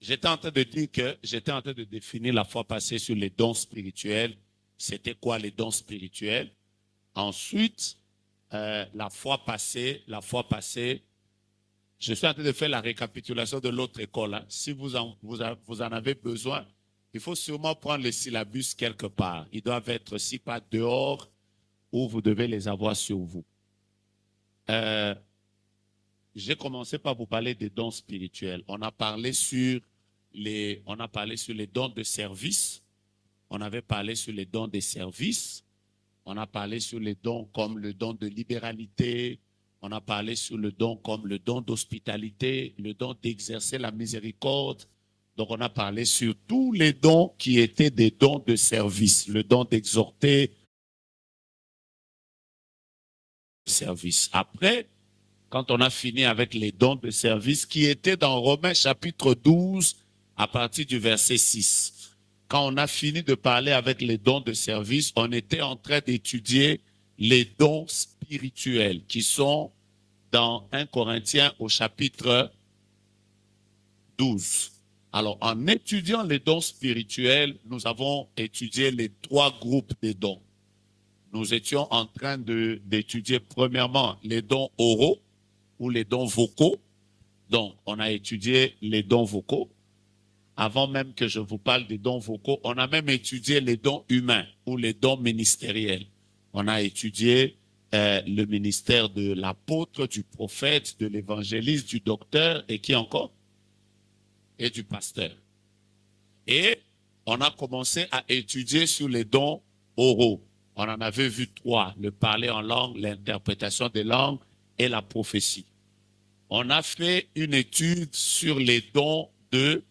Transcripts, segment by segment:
J'étais en train de dire que j'étais en train de définir la fois passée sur les dons spirituels. C'était quoi les dons spirituels? Ensuite, la fois passée, je suis en train de faire la récapitulation de l'autre école. Hein. Si vous en avez besoin, il faut sûrement prendre les syllabus quelque part. Ils doivent être, si pas dehors, ou vous devez les avoir sur vous. J'ai commencé par vous parler des dons spirituels. On a parlé sur les dons de service. On avait parlé sur les dons de service. On a parlé sur les dons comme le don de libéralité. On a parlé sur le don comme le don d'hospitalité, le don d'exercer la miséricorde. Donc, on a parlé sur tous les dons qui étaient des dons de service, le don d'exhorter, service. Après, quand on a fini avec les dons de service qui étaient dans Romains chapitre 12 à partir du verset 6. Quand on a fini de parler avec les dons de service, on était en train d'étudier les dons spirituels qui sont dans 1 Corinthiens au chapitre 12. Alors, en étudiant les dons spirituels, nous avons étudié les trois groupes de dons. Nous étions en train d'étudier premièrement les dons oraux, ou les dons vocaux. Donc, on a étudié les dons vocaux. Avant même que je vous parle des dons vocaux, on a même étudié les dons humains ou les dons ministériels. On a étudié le ministère de l'apôtre, du prophète, de l'évangéliste, du docteur et qui encore? Et du pasteur. Et on a commencé à étudier sur les dons oraux. On en avait vu trois, le parler en langue, l'interprétation des langues et la prophétie. On a fait une étude sur les dons de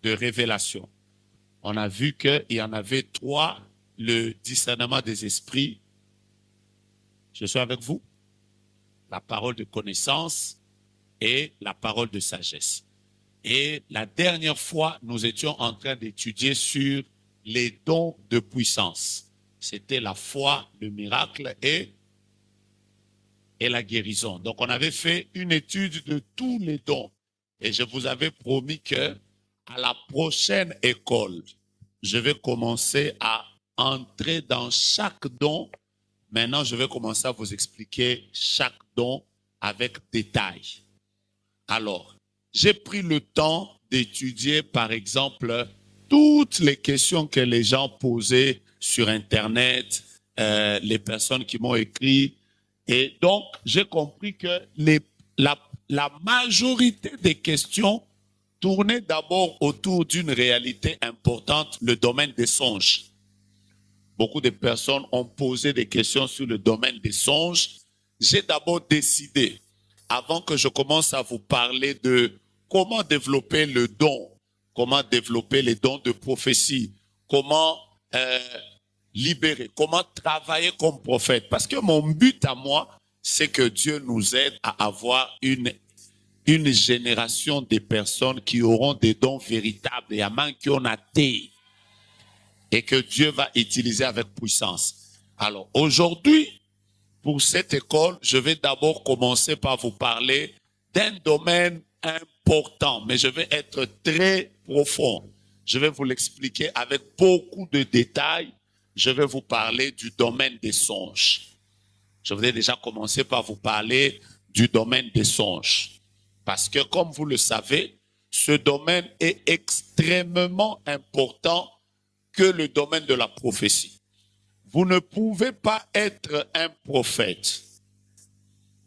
révélation. On a vu qu'il y en avait trois, le discernement des esprits. Je suis avec vous. La parole de connaissance et la parole de sagesse. Et la dernière fois, nous étions en train d'étudier sur les dons de puissance. C'était la foi, le miracle et la guérison. Donc, on avait fait une étude de tous les dons. Et je vous avais promis que à la prochaine école, je vais commencer à entrer dans chaque don. Maintenant, je vais commencer à vous expliquer chaque don avec détail. Alors, j'ai pris le temps d'étudier, par exemple, toutes les questions que les gens posaient sur Internet, les personnes qui m'ont écrit. Et donc, j'ai compris que la majorité des questions tournaient d'abord autour d'une réalité importante, le domaine des songes. Beaucoup de personnes ont posé des questions sur le domaine des songes. J'ai d'abord décidé, avant que je commence à vous parler de comment développer le don, comment développer les dons de prophétie, comment libérer, comment travailler comme prophète. Parce que mon but à moi, c'est que Dieu nous aide à avoir une génération de personnes qui auront des dons véritables et à manquer on a été et que Dieu va utiliser avec puissance. Alors aujourd'hui, pour cette école, je vais d'abord commencer par vous parler d'un domaine important, mais je vais être très profond. Je vais vous l'expliquer avec beaucoup de détails. Je vais vous parler du domaine des songes. Je voudrais déjà commencer par vous parler du domaine des songes. Parce que comme vous le savez, ce domaine est extrêmement important que le domaine de la prophétie. Vous ne pouvez pas être un prophète.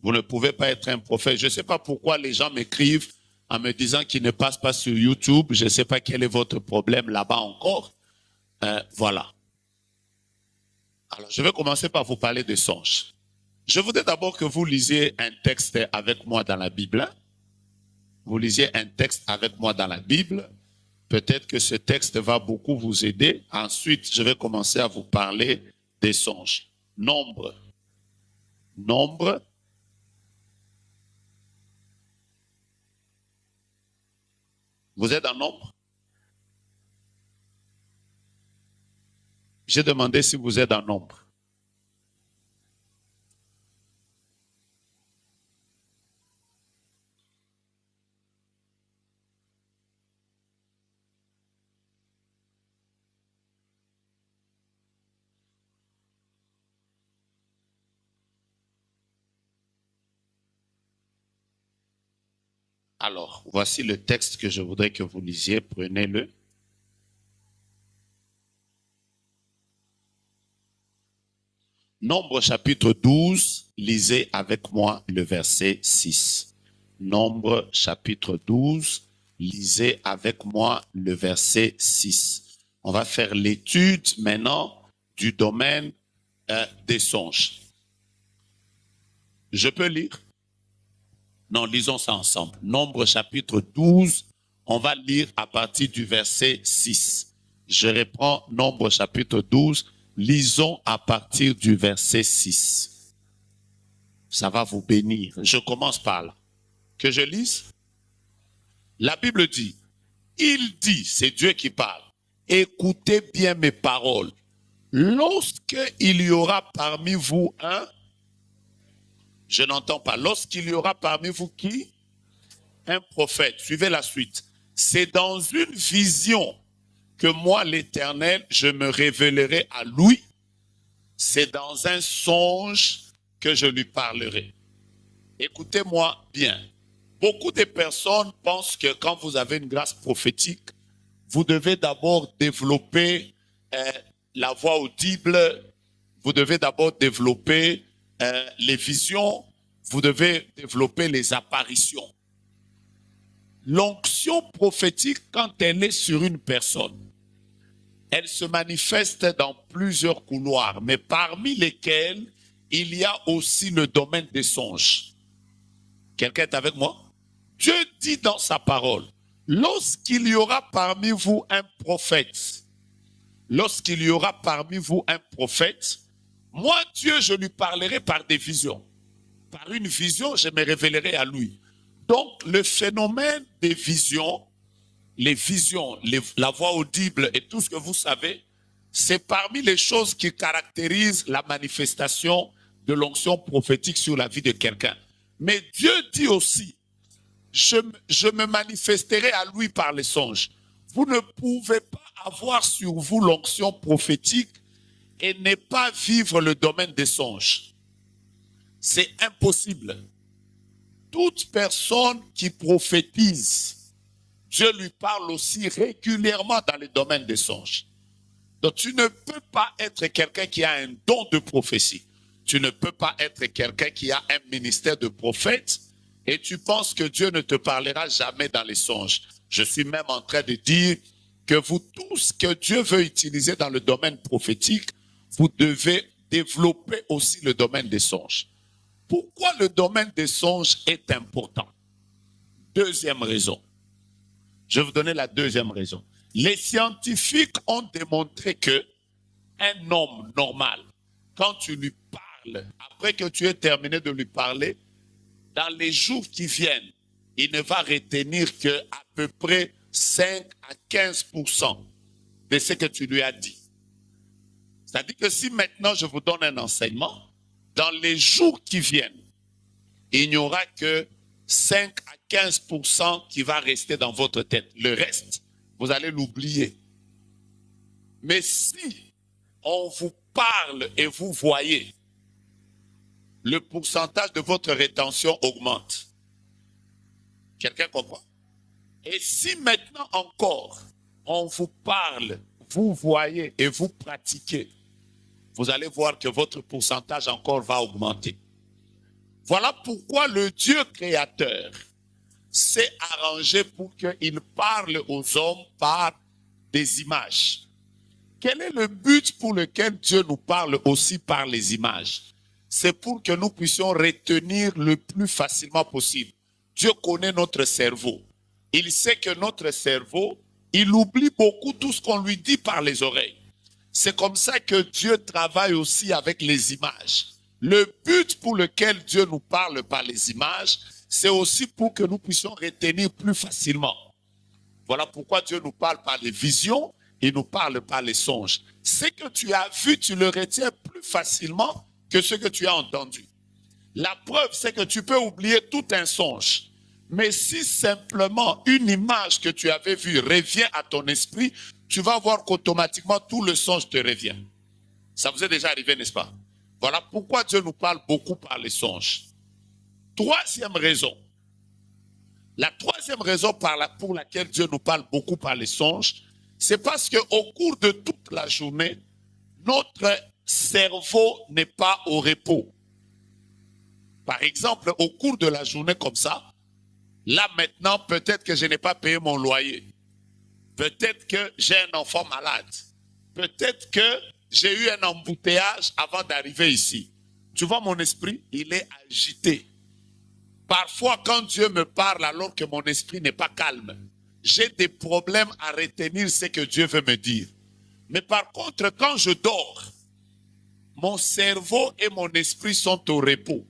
Vous ne pouvez pas être un prophète. Je ne sais pas pourquoi les gens m'écrivent en me disant qu'ils ne passent pas sur YouTube. Je ne sais pas quel est votre problème là-bas encore. Voilà. Alors, je vais commencer par vous parler des songes. Je voudrais d'abord que vous lisiez un texte avec moi dans la Bible. Vous lisiez un texte avec moi dans la Bible. Peut-être que ce texte va beaucoup vous aider. Ensuite, je vais commencer à vous parler des songes. Nombre. Nombre. Vous êtes en nombre? J'ai demandé si vous êtes en nombre. Alors, voici le texte que je voudrais que vous lisiez. Prenez-le. Nombre chapitre 12, lisez avec moi le verset 6. Nombre chapitre 12, lisez avec moi le verset 6. On va faire l'étude maintenant du domaine des songes. Je peux lire? Non, lisons ça ensemble. Nombre chapitre 12, on va lire à partir du verset 6. Je reprends Nombre chapitre 12, lisons à partir du verset 6. Ça va vous bénir. Je commence par là. Que je lise? La Bible dit, il dit, c'est Dieu qui parle, écoutez bien mes paroles. Lorsqu'il y aura parmi vous un, je n'entends pas, lorsqu'il y aura parmi vous qui? Un prophète. Suivez la suite. C'est dans une vision que moi, l'Éternel, je me révélerai à lui. C'est dans un songe que je lui parlerai. Écoutez-moi bien. Beaucoup de personnes pensent que quand vous avez une grâce prophétique, vous devez d'abord développer la voix audible, vous devez d'abord développer les visions, vous devez développer les apparitions. L'onction prophétique, quand elle est sur une personne, elle se manifeste dans plusieurs couloirs, mais parmi lesquels il y a aussi le domaine des songes. Quelqu'un est avec moi? Dieu dit dans sa parole, lorsqu'il y aura parmi vous un prophète, lorsqu'il y aura parmi vous un prophète, moi, Dieu, je lui parlerai par des visions. Par une vision, je me révélerai à lui. Donc, le phénomène des visions, les visions, la voix audible et tout ce que vous savez, c'est parmi les choses qui caractérisent la manifestation de l'onction prophétique sur la vie de quelqu'un. Mais Dieu dit aussi, je me manifesterai à lui par les songes. Vous ne pouvez pas avoir sur vous l'onction prophétique et ne pas vivre le domaine des songes. C'est impossible. Toute personne qui prophétise, Dieu lui parle aussi régulièrement dans le domaine des songes. Donc tu ne peux pas être quelqu'un qui a un don de prophétie. Tu ne peux pas être quelqu'un qui a un ministère de prophète et tu penses que Dieu ne te parlera jamais dans les songes. Je suis même en train de dire que vous tous que Dieu veut utiliser dans le domaine prophétique, vous devez développer aussi le domaine des songes. Pourquoi le domaine des songes est important? Deuxième raison. Je vais vous donner la deuxième raison. Les scientifiques ont démontré que un homme normal, quand tu lui parles, après que tu aies terminé de lui parler, dans les jours qui viennent, il ne va retenir que à peu près 5 à 15% de ce que tu lui as dit. C'est-à-dire que si maintenant je vous donne un enseignement, dans les jours qui viennent, il n'y aura que 5 à 15% qui va rester dans votre tête. Le reste, vous allez l'oublier. Mais si on vous parle et vous voyez, le pourcentage de votre rétention augmente. Quelqu'un comprend? Et si maintenant encore, on vous parle, vous voyez et vous pratiquez, vous allez voir que votre pourcentage encore va augmenter. Voilà pourquoi le Dieu créateur s'est arrangé pour qu'il parle aux hommes par des images. Quel est le but pour lequel Dieu nous parle aussi par les images? C'est pour que nous puissions retenir le plus facilement possible. Dieu connaît notre cerveau. Il sait que notre cerveau, il oublie beaucoup tout ce qu'on lui dit par les oreilles. C'est comme ça que Dieu travaille aussi avec les images. Le but pour lequel Dieu nous parle par les images, c'est aussi pour que nous puissions retenir plus facilement. Voilà pourquoi Dieu nous parle par les visions, il nous parle par les songes. Ce que tu as vu, tu le retiens plus facilement que ce que tu as entendu. La preuve, c'est que tu peux oublier tout un songe. Mais si simplement une image que tu avais vue revient à ton esprit, tu vas voir qu'automatiquement tout le songe te revient. Ça vous est déjà arrivé, n'est-ce pas? Voilà pourquoi Dieu nous parle beaucoup par les songes. Troisième raison. La troisième raison pour laquelle Dieu nous parle beaucoup par les songes, c'est parce qu'au cours de toute la journée, notre cerveau n'est pas au repos. Par exemple, au cours de la journée comme ça, là maintenant, peut-être que je n'ai pas payé mon loyer. Peut-être que j'ai un enfant malade. Peut-être que j'ai eu un embouteillage avant d'arriver ici. Tu vois, mon esprit, il est agité. Parfois, quand Dieu me parle alors que mon esprit n'est pas calme, j'ai des problèmes à retenir ce que Dieu veut me dire. Mais par contre, quand je dors, mon cerveau et mon esprit sont au repos.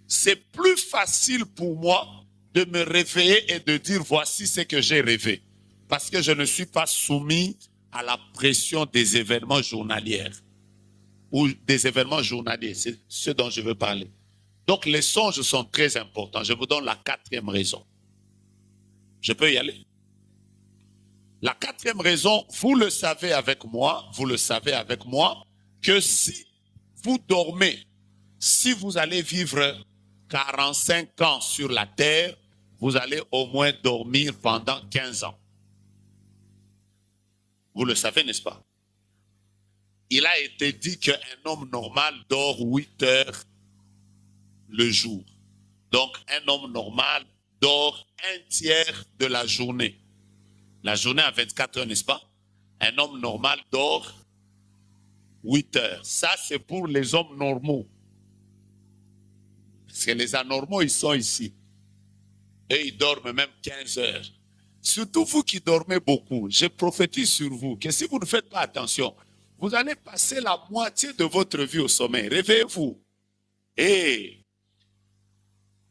C'est plus facile pour moi de me réveiller et de dire voici ce que j'ai rêvé. Parce que je ne suis pas soumis à la pression des événements journaliers. Ou des événements journaliers, c'est ce dont je veux parler. Donc les songes sont très importants. Je vous donne la quatrième raison. Je peux y aller? La quatrième raison, vous le savez avec moi, que si vous dormez, si vous allez vivre 45 ans sur la terre, vous allez au moins dormir pendant 15 ans. Vous le savez, n'est-ce pas? Il a été dit qu'un homme normal dort 8 heures le jour. Donc, un homme normal dort un tiers de la journée. La journée a 24 heures, n'est-ce pas? Un homme normal dort 8 heures. Ça, c'est pour les hommes normaux. Parce que les anormaux, ils sont ici. Et ils dorment même 15 heures. Surtout vous qui dormez beaucoup, je prophétise sur vous que si vous ne faites pas attention, vous allez passer la moitié de votre vie au sommeil. Réveillez-vous. Et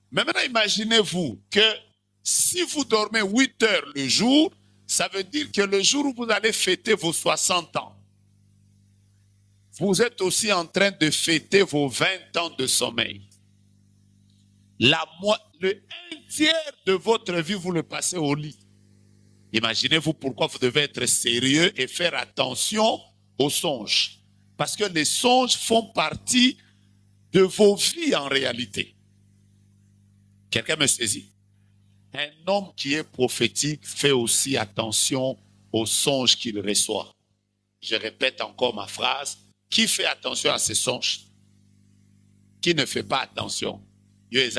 maintenant, imaginez-vous que si vous dormez 8 heures le jour, ça veut dire que le jour où vous allez fêter vos 60 ans, vous êtes aussi en train de fêter vos 20 ans de sommeil. Le 1/3 de votre vie, vous le passez au lit. Imaginez-vous pourquoi vous devez être sérieux et faire attention aux songes. Parce que les songes font partie de vos vies en réalité. Quelqu'un me saisit? Un homme qui est prophétique fait aussi attention aux songes qu'il reçoit. Je répète encore ma phrase. Qui fait attention à ces songes? Qui ne fait pas attention? Tu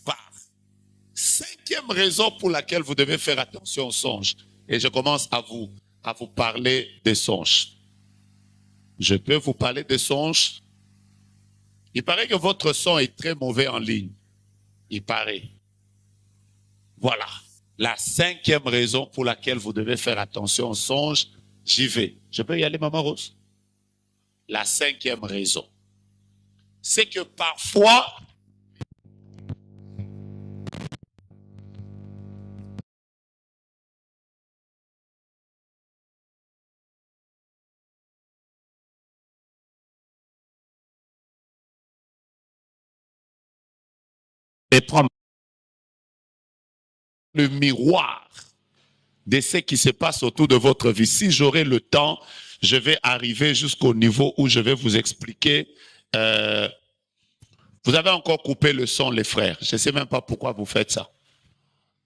pars. Cinquième raison pour laquelle vous devez faire attention aux songes. Et je commence à vous parler des songes. Je peux vous parler des songes. Il paraît que votre son est très mauvais en ligne. Il paraît. Voilà. La cinquième raison pour laquelle vous devez faire attention aux songes. J'y vais. Je peux y aller, Maman Rose? La cinquième raison, c'est que parfois, et prendre le miroir de ce qui se passe autour de votre vie. Si j'aurai le temps, je vais arriver jusqu'au niveau où je vais vous expliquer. Vous avez encore coupé le son, les frères. Je ne sais même pas pourquoi vous faites ça.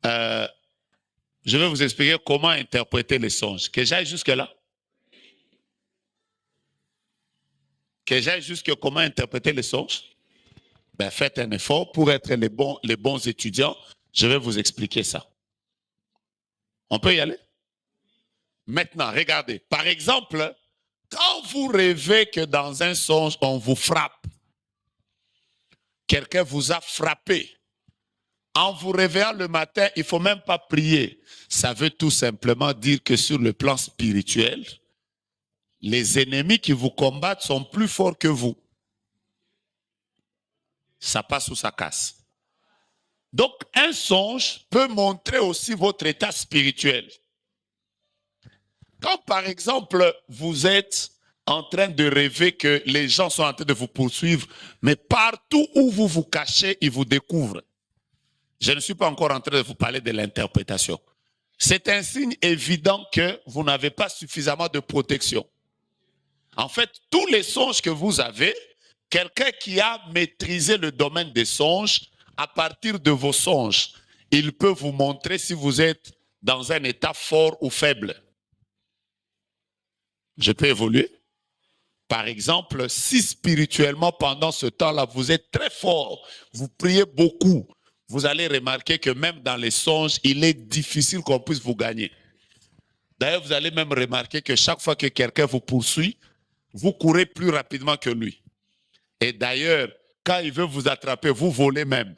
Je vais vous expliquer comment interpréter les songes. Que j'aille jusque-là? Que j'aille jusque comment interpréter les songes? Ben, faites un effort pour être les bons étudiants. Je vais vous expliquer ça. On peut y aller? Maintenant, regardez. Par exemple, quand vous rêvez que dans un songe, on vous frappe, quelqu'un vous a frappé, en vous réveillant le matin, il ne faut même pas prier. Ça veut tout simplement dire que sur le plan spirituel, les ennemis qui vous combattent sont plus forts que vous. Ça passe ou ça casse. Donc, un songe peut montrer aussi votre état spirituel. Quand, par exemple, vous êtes en train de rêver que les gens sont en train de vous poursuivre, mais partout où vous vous cachez, ils vous découvrent. Je ne suis pas encore en train de vous parler de l'interprétation. C'est un signe évident que vous n'avez pas suffisamment de protection. En fait, tous les songes que vous avez, Quelqu'un qui a maîtrisé le domaine des songes, à partir de vos songes, il peut vous montrer si vous êtes dans un état fort ou faible. Je peux évoluer. Par exemple, si spirituellement, pendant ce temps-là, vous êtes très fort, vous priez beaucoup, vous allez remarquer que même dans les songes, il est difficile qu'on puisse vous gagner. D'ailleurs, vous allez même remarquer que chaque fois que quelqu'un vous poursuit, vous courez plus rapidement que lui. Et d'ailleurs, quand il veut vous attraper, vous volez même.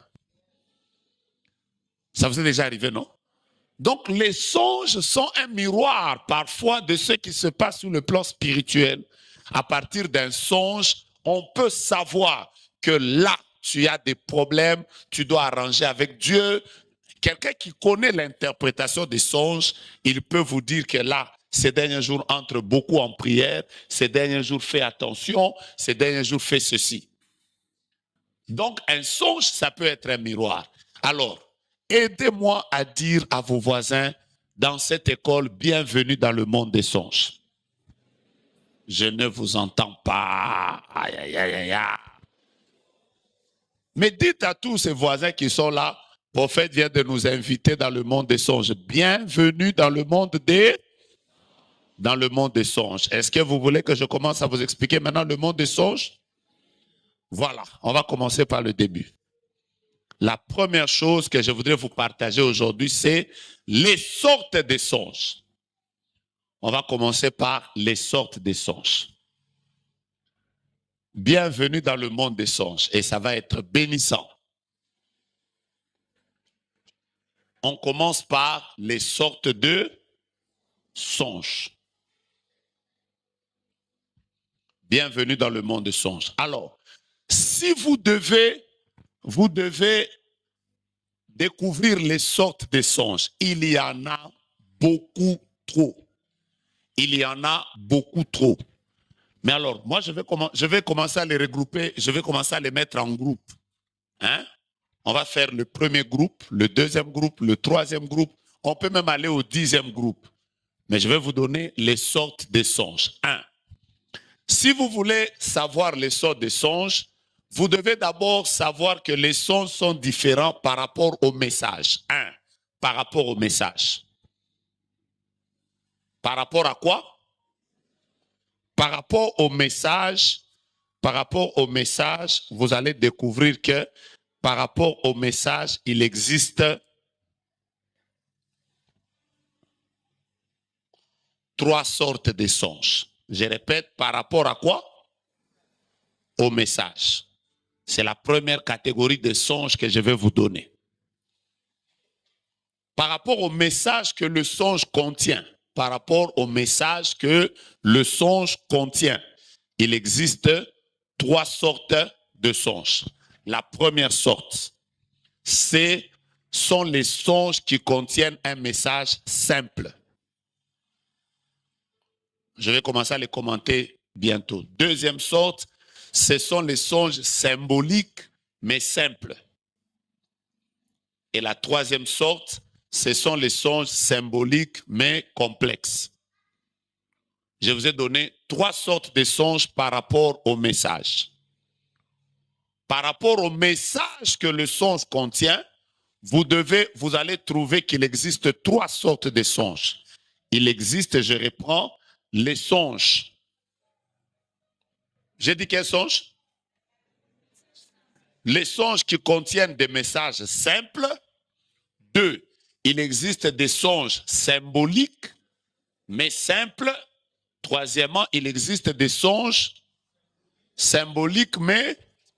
Ça vous est déjà arrivé, non? Donc, les songes sont un miroir parfois de ce qui se passe sur le plan spirituel. À partir d'un songe, on peut savoir que là, tu as des problèmes, tu dois arranger avec Dieu. Quelqu'un qui connaît l'interprétation des songes, il peut vous dire que là, ces derniers jours, entre beaucoup en prière, ces derniers jours, fais attention, ces derniers jours, fais ceci. Donc, un songe, ça peut être un miroir. Alors, aidez-moi à dire à vos voisins dans cette école, bienvenue dans le monde des songes. Je ne vous entends pas. Aïe, aïe, aïe, aïe, aïe. Mais dites à tous ces voisins qui sont là, le prophète vient de nous inviter dans le monde des songes. Bienvenue dans le monde des songes. Est-ce que vous voulez que je commence à vous expliquer maintenant le monde des songes? Voilà, on va commencer par le début. La première chose que je voudrais vous partager aujourd'hui, c'est les sortes des songes. On va commencer par les sortes des songes. Bienvenue dans le monde des songes et ça va être bénissant. On commence par les sortes de songes. Bienvenue dans le monde des songes. Alors, si vous devez découvrir les sortes de songes. Il y en a beaucoup trop. Il y en a beaucoup trop. Mais alors, moi, je vais commencer à les regrouper, je vais commencer à les mettre en groupe. Hein? On va faire le premier groupe, le deuxième groupe, le troisième groupe. On peut même aller au 10e groupe. Mais je vais vous donner les sortes de songes. 1. Si vous voulez savoir les sortes de songes, vous devez d'abord savoir que les songes sont différents par rapport au message. 1. Par rapport au message. Par rapport à quoi? Par rapport au message, vous allez découvrir que par rapport au message, il existe 3 sortes de songes. Je répète, par rapport à quoi? Au message. C'est la première catégorie de songes que je vais vous donner. Par rapport au message que le songe contient, par rapport au message que le songe contient, il existe 3 sortes de songes. La première sorte, sont les songes qui contiennent un message simple. Je vais commencer à les commenter bientôt. Deuxième sorte, ce sont les songes symboliques mais simples. Et la troisième sorte, ce sont les songes symboliques mais complexes. Je vous ai donné 3 sortes de songes par rapport au message. Par rapport au message que le songe contient, vous allez trouver qu'il existe 3 sortes de songes. Il existe, je reprends, les songes. J'ai dit quels songes? Les songes qui contiennent des messages simples. 2. Il existe des songes symboliques, mais simples. Troisièmement, il existe des songes symboliques, mais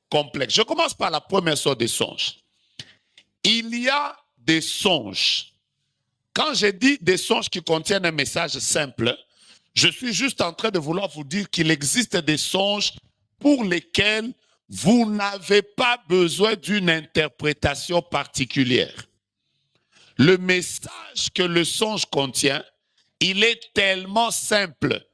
complexes. Je commence par la première sorte de songes. Il y a des songes. Quand je dis des songes qui contiennent un message simple, je suis juste en train de vouloir vous dire qu'il existe des songes pour lesquels vous n'avez pas besoin d'une interprétation particulière. Le message que le songe contient, il est tellement simple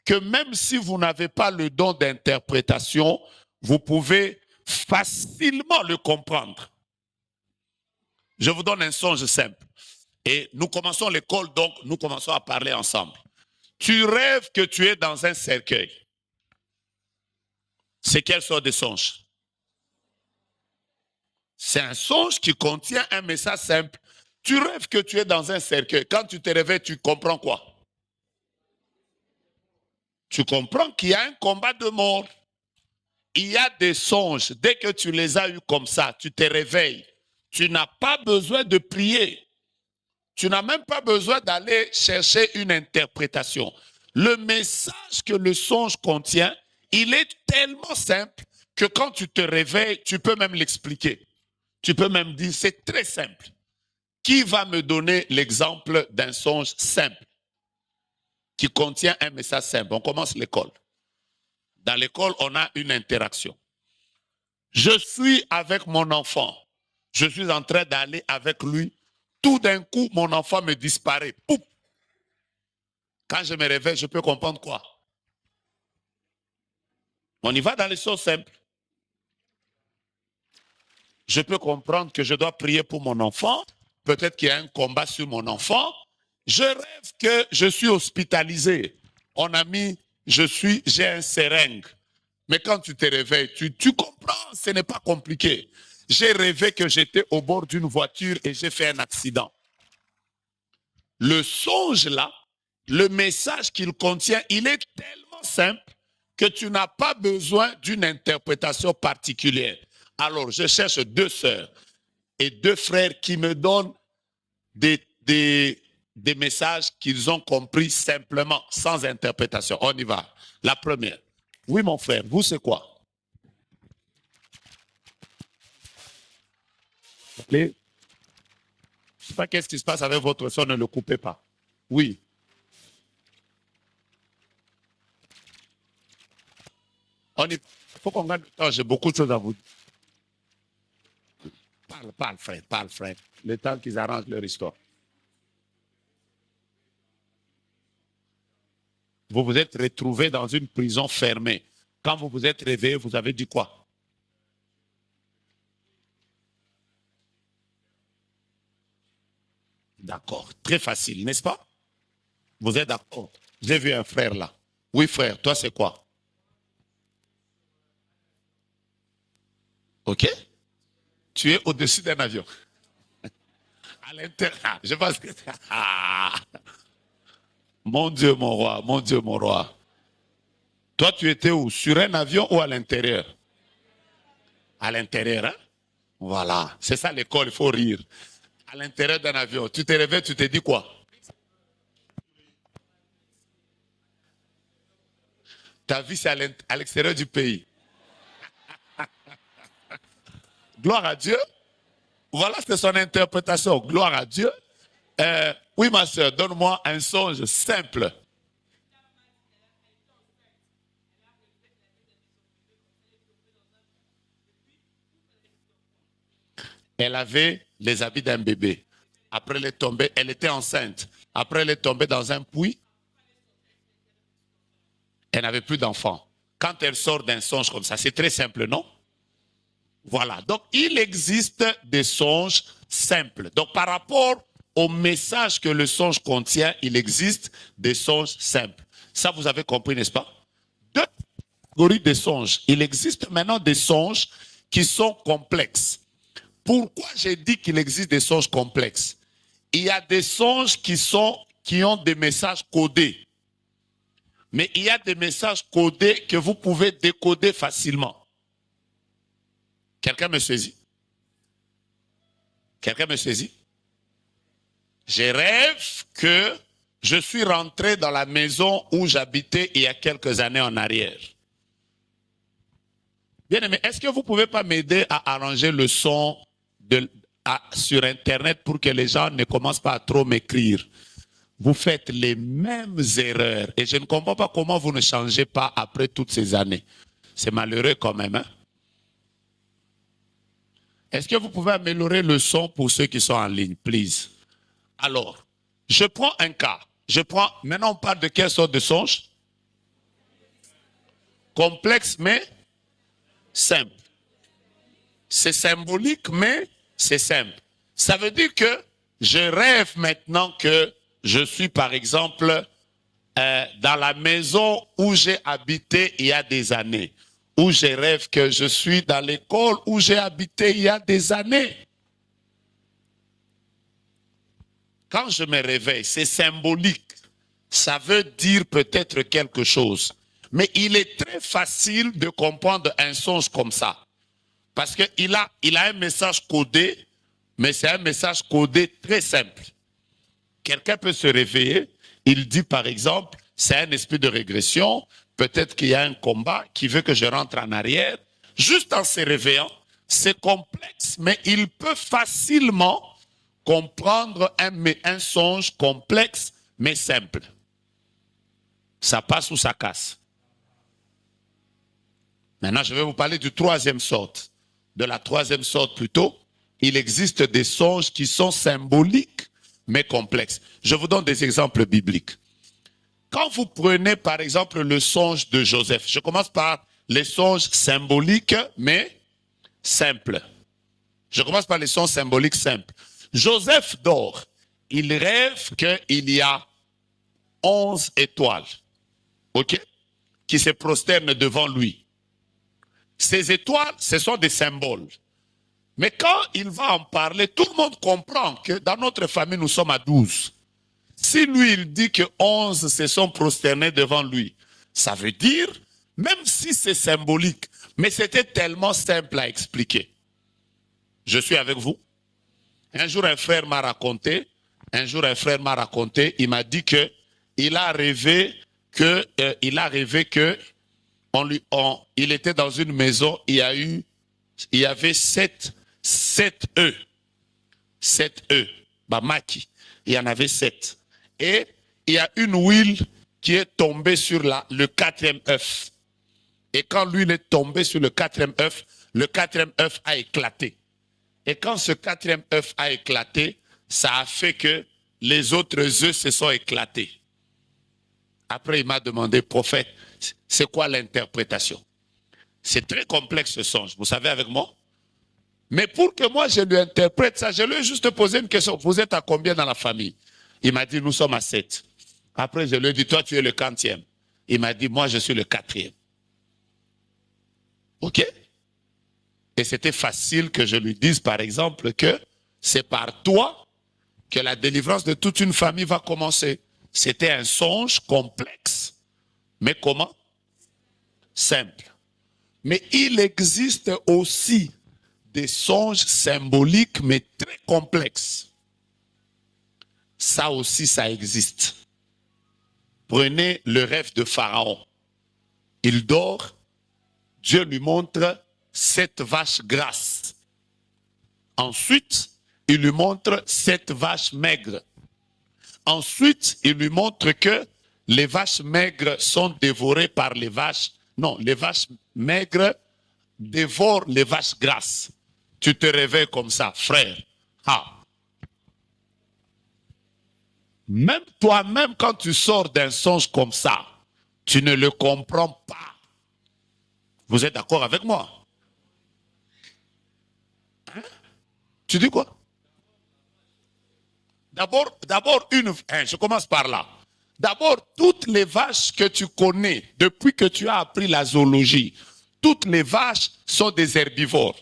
que même si vous n'avez pas le don d'interprétation, vous pouvez facilement le comprendre. Je vous donne un songe simple. Et nous commençons l'école, donc nous commençons à parler ensemble. Tu rêves que tu es dans un cercueil. C'est quelle sorte de songe? C'est un songe qui contient un message simple. Tu rêves que tu es dans un cercueil. Quand tu te réveilles, tu comprends quoi? Tu comprends qu'il y a un combat de mort. Il y a des songes. Dès que tu les as eus comme ça, tu te réveilles. Tu n'as pas besoin de prier. Tu n'as même pas besoin d'aller chercher une interprétation. Le message que le songe contient, il est tellement simple que quand tu te réveilles, tu peux même l'expliquer. Tu peux même dire, c'est très simple. Qui va me donner l'exemple d'un songe simple qui contient un message simple? On commence l'école. Dans l'école, on a une interaction. Je suis avec mon enfant. Je suis en train d'aller avec lui. Tout d'un coup, mon enfant me disparaît. Pouf! Quand je me réveille, je peux comprendre quoi? On y va dans les choses simples. Je peux comprendre que je dois prier pour mon enfant. Peut-être qu'il y a un combat sur mon enfant. Je rêve que je suis hospitalisé. On a mis, j'ai un seringue. Mais quand tu te réveilles, tu comprends, ce n'est pas compliqué. J'ai rêvé que j'étais au bord d'une voiture et j'ai fait un accident. Le songe là, le message qu'il contient, il est tellement simple que tu n'as pas besoin d'une interprétation particulière. Alors, je cherche 2 sœurs et 2 frères qui me donnent des messages qu'ils ont compris simplement, sans interprétation. On y va. La première. Oui, mon frère, vous, c'est quoi? Je ne sais pas qu'est-ce qui se passe avec votre son, ne le coupez pas. Oui. Il faut qu'on gagne du temps, j'ai beaucoup de choses à vous dire. Parle, frère. Le temps qu'ils arrangent leur histoire. Vous vous êtes retrouvé dans une prison fermée. Quand vous vous êtes réveillé, vous avez dit quoi? D'accord. Très facile, n'est-ce pas? Vous êtes d'accord? J'ai vu un frère là. Oui, frère, toi, c'est quoi? OK? Tu es au-dessus d'un avion. À l'intérieur. Je pense que... Mon Dieu, mon roi, mon Dieu, mon roi. Toi, tu étais où? Sur un avion ou à l'intérieur? À l'intérieur, hein? Voilà. C'est ça l'école, il faut rire. À l'intérieur d'un avion. Tu te réveilles, tu te dis quoi? Ta vie, c'est à l'extérieur du pays. Gloire à Dieu. Voilà, c'est son interprétation. Gloire à Dieu. Oui, ma soeur, donne-moi un songe simple. Elle avait les habits d'un bébé. Après, elle est tombée, elle était enceinte. Après, elle est tombée dans un puits. Elle n'avait plus d'enfant. Quand elle sort d'un songe comme ça, c'est très simple, non? Voilà. Donc, il existe des songes simples. Donc, par rapport au message que le songe contient, il existe des songes simples. Ça, vous avez compris, n'est-ce pas? 2 catégories de songes. Il existe maintenant des songes qui sont complexes. Pourquoi j'ai dit qu'il existe des songes complexes? Il y a des songes qui ont des messages codés. Mais il y a des messages codés que vous pouvez décoder facilement. Quelqu'un me saisit? Quelqu'un me saisit? Je rêve que je suis rentré dans la maison où j'habitais il y a quelques années en arrière. Bien aimé, est-ce que vous ne pouvez pas m'aider à arranger le son sur Internet pour que les gens ne commencent pas à trop m'écrire? Vous faites les mêmes erreurs et je ne comprends pas comment vous ne changez pas après toutes ces années. C'est malheureux quand même, hein? Est-ce que vous pouvez améliorer le son pour ceux qui sont en ligne, please? Alors, je prends un cas. Maintenant, on parle de quelle sorte de songe? Complexe, mais simple. C'est symbolique, mais c'est simple. Ça veut dire que je rêve maintenant que je suis, par exemple, dans la maison où j'ai habité il y a des années. où je rêve que je suis dans l'école où j'ai habité il y a des années. Quand je me réveille, c'est symbolique. Ça veut dire peut-être quelque chose. Mais il est très facile de comprendre un songe comme ça. Parce qu'il a un message codé, mais c'est un message codé très simple. Quelqu'un peut se réveiller, il dit par exemple, c'est un esprit de régression, peut-être qu'il y a un combat qui veut que je rentre en arrière. Juste en se réveillant, c'est complexe, mais il peut facilement comprendre un songe complexe, mais simple. Ça passe ou ça casse. Maintenant, je vais vous parler du troisième sorte. De la troisième sorte plutôt, il existe des songes qui sont symboliques, mais complexes. Je vous donne des exemples bibliques. Quand vous prenez par exemple le songe de Joseph, je commence par les songes symboliques, mais simples. Je commence par les songes symboliques simples. Joseph dort. Il rêve qu'il y a 11 étoiles, ok, qui se prosternent devant lui. Ces étoiles, ce sont des symboles. Mais quand il va en parler, tout le monde comprend que dans notre famille, nous sommes à 12. Si lui, il dit que 11 se sont prosternés devant lui, ça veut dire, même si c'est symbolique, mais c'était tellement simple à expliquer. Je suis avec vous. Un jour, un frère m'a raconté, il m'a dit que il a rêvé que, il était dans une maison, il y avait 7 œufs. 7 œufs. Bamaki. Il y en avait 7. Et il y a une huile qui est tombée sur le 4e œuf. Et quand l'huile est tombée sur le 4e œuf, le 4e œuf a éclaté. Et quand ce 4e œuf a éclaté, ça a fait que les autres œufs se sont éclatés. Après, il m'a demandé, prophète, c'est quoi l'interprétation? C'est très complexe ce songe, vous savez avec moi? Mais pour que moi je lui interprète ça, je lui ai juste posé une question. Vous êtes à combien dans la famille? Il m'a dit, nous sommes à 7. Après, je lui ai dit, toi, tu es le 40e. Il m'a dit, moi, je suis le 4e. OK? Et c'était facile que je lui dise, par exemple, que c'est par toi que la délivrance de toute une famille va commencer. C'était un songe complexe. Mais comment? Simple. Mais il existe aussi des songes symboliques, mais très complexes. Ça aussi, ça existe. Prenez le rêve de Pharaon. Il dort, Dieu lui montre 7 vaches grasses. Ensuite, il lui montre 7 vaches maigres. Ensuite, il lui montre que les vaches maigres sont dévorées par les vaches. Non, les vaches maigres dévorent les vaches grasses. Tu te réveilles comme ça, frère. Ah. Même toi-même, quand tu sors d'un songe comme ça, tu ne le comprends pas. Vous êtes d'accord avec moi? Hein? Tu dis quoi? D'abord, je commence par là. D'abord, toutes les vaches que tu connais, depuis que tu as appris la zoologie, toutes les vaches sont des herbivores.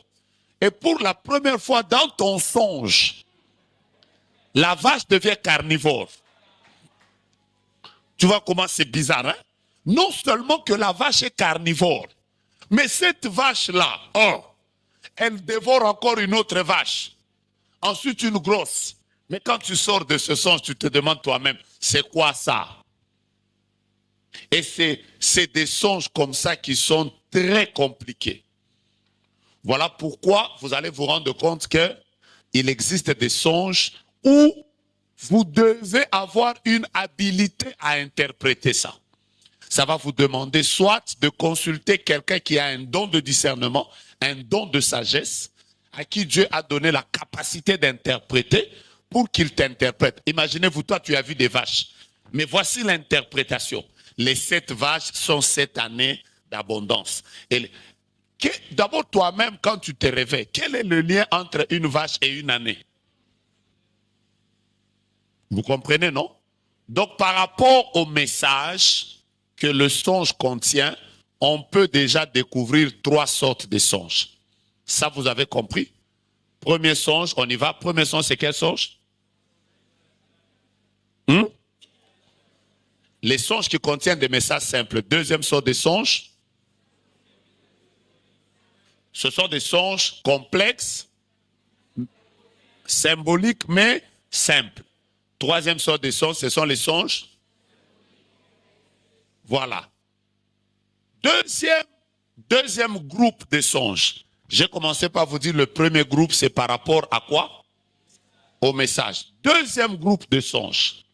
Et pour la première fois dans ton songe, la vache devient carnivore. Tu vois comment c'est bizarre, hein? Non seulement que la vache est carnivore, mais cette vache-là, elle dévore encore une autre vache. Ensuite, une grosse. Mais quand tu sors de ce songe, tu te demandes toi-même, c'est quoi ça? Et c'est des songes comme ça qui sont très compliqués. Voilà pourquoi vous allez vous rendre compte qu'il existe des songes où vous devez avoir une habilité à interpréter ça. Ça va vous demander soit de consulter quelqu'un qui a un don de discernement, un don de sagesse, à qui Dieu a donné la capacité d'interpréter pour qu'il t'interprète. Imaginez-vous, toi, tu as vu des vaches. Mais voici l'interprétation. Les 7 vaches sont 7 années d'abondance. D'abord, toi-même, quand tu te réveilles, quel est le lien entre une vache et une année? Vous comprenez, non? Donc, par rapport au message que le songe contient, on peut déjà découvrir 3 sortes de songes. Ça, vous avez compris? Premier songe, on y va. Premier songe, c'est quel songe? Les songes qui contiennent des messages simples. Deuxième sorte de songes, ce sont des songes complexes, symboliques, mais simples. Troisième sorte de songes, ce sont les songes. Voilà. Deuxième groupe de songes. J'ai commencé par vous dire le premier groupe, c'est par rapport à quoi? Au message. Deuxième groupe de songes,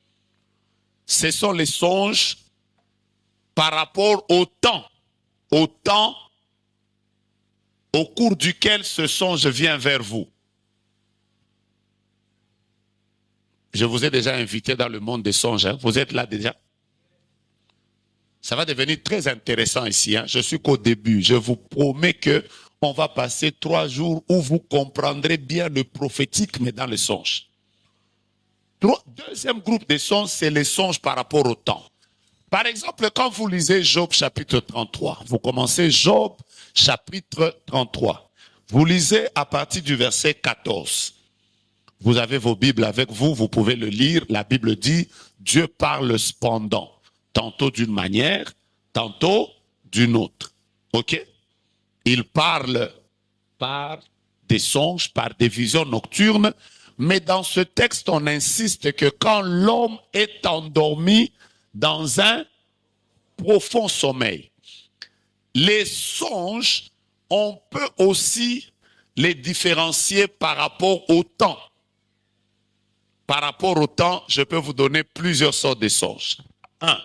ce sont les songes par rapport au temps au cours duquel ce songe vient vers vous. Je vous ai déjà invité dans le monde des songes. Hein? Vous êtes là déjà? Ça va devenir très intéressant ici. Hein? Je suis qu'au début. Je vous promets que on va passer 3 jours où vous comprendrez bien le prophétique, mais dans les songes. Deuxième groupe de songes, c'est les songes par rapport au temps. Par exemple, quand vous lisez Job chapitre 33, vous commencez Job chapitre 33. Vous lisez à partir du verset 14. Vous avez vos Bibles avec vous, vous pouvez le lire. La Bible dit, Dieu parle cependant, tantôt d'une manière, tantôt d'une autre. OK? Il parle par des songes, par des visions nocturnes, mais dans ce texte, on insiste que quand l'homme est endormi dans un profond sommeil, les songes, on peut aussi les différencier par rapport au temps. Par rapport au temps, je peux vous donner plusieurs sortes de songes. 1.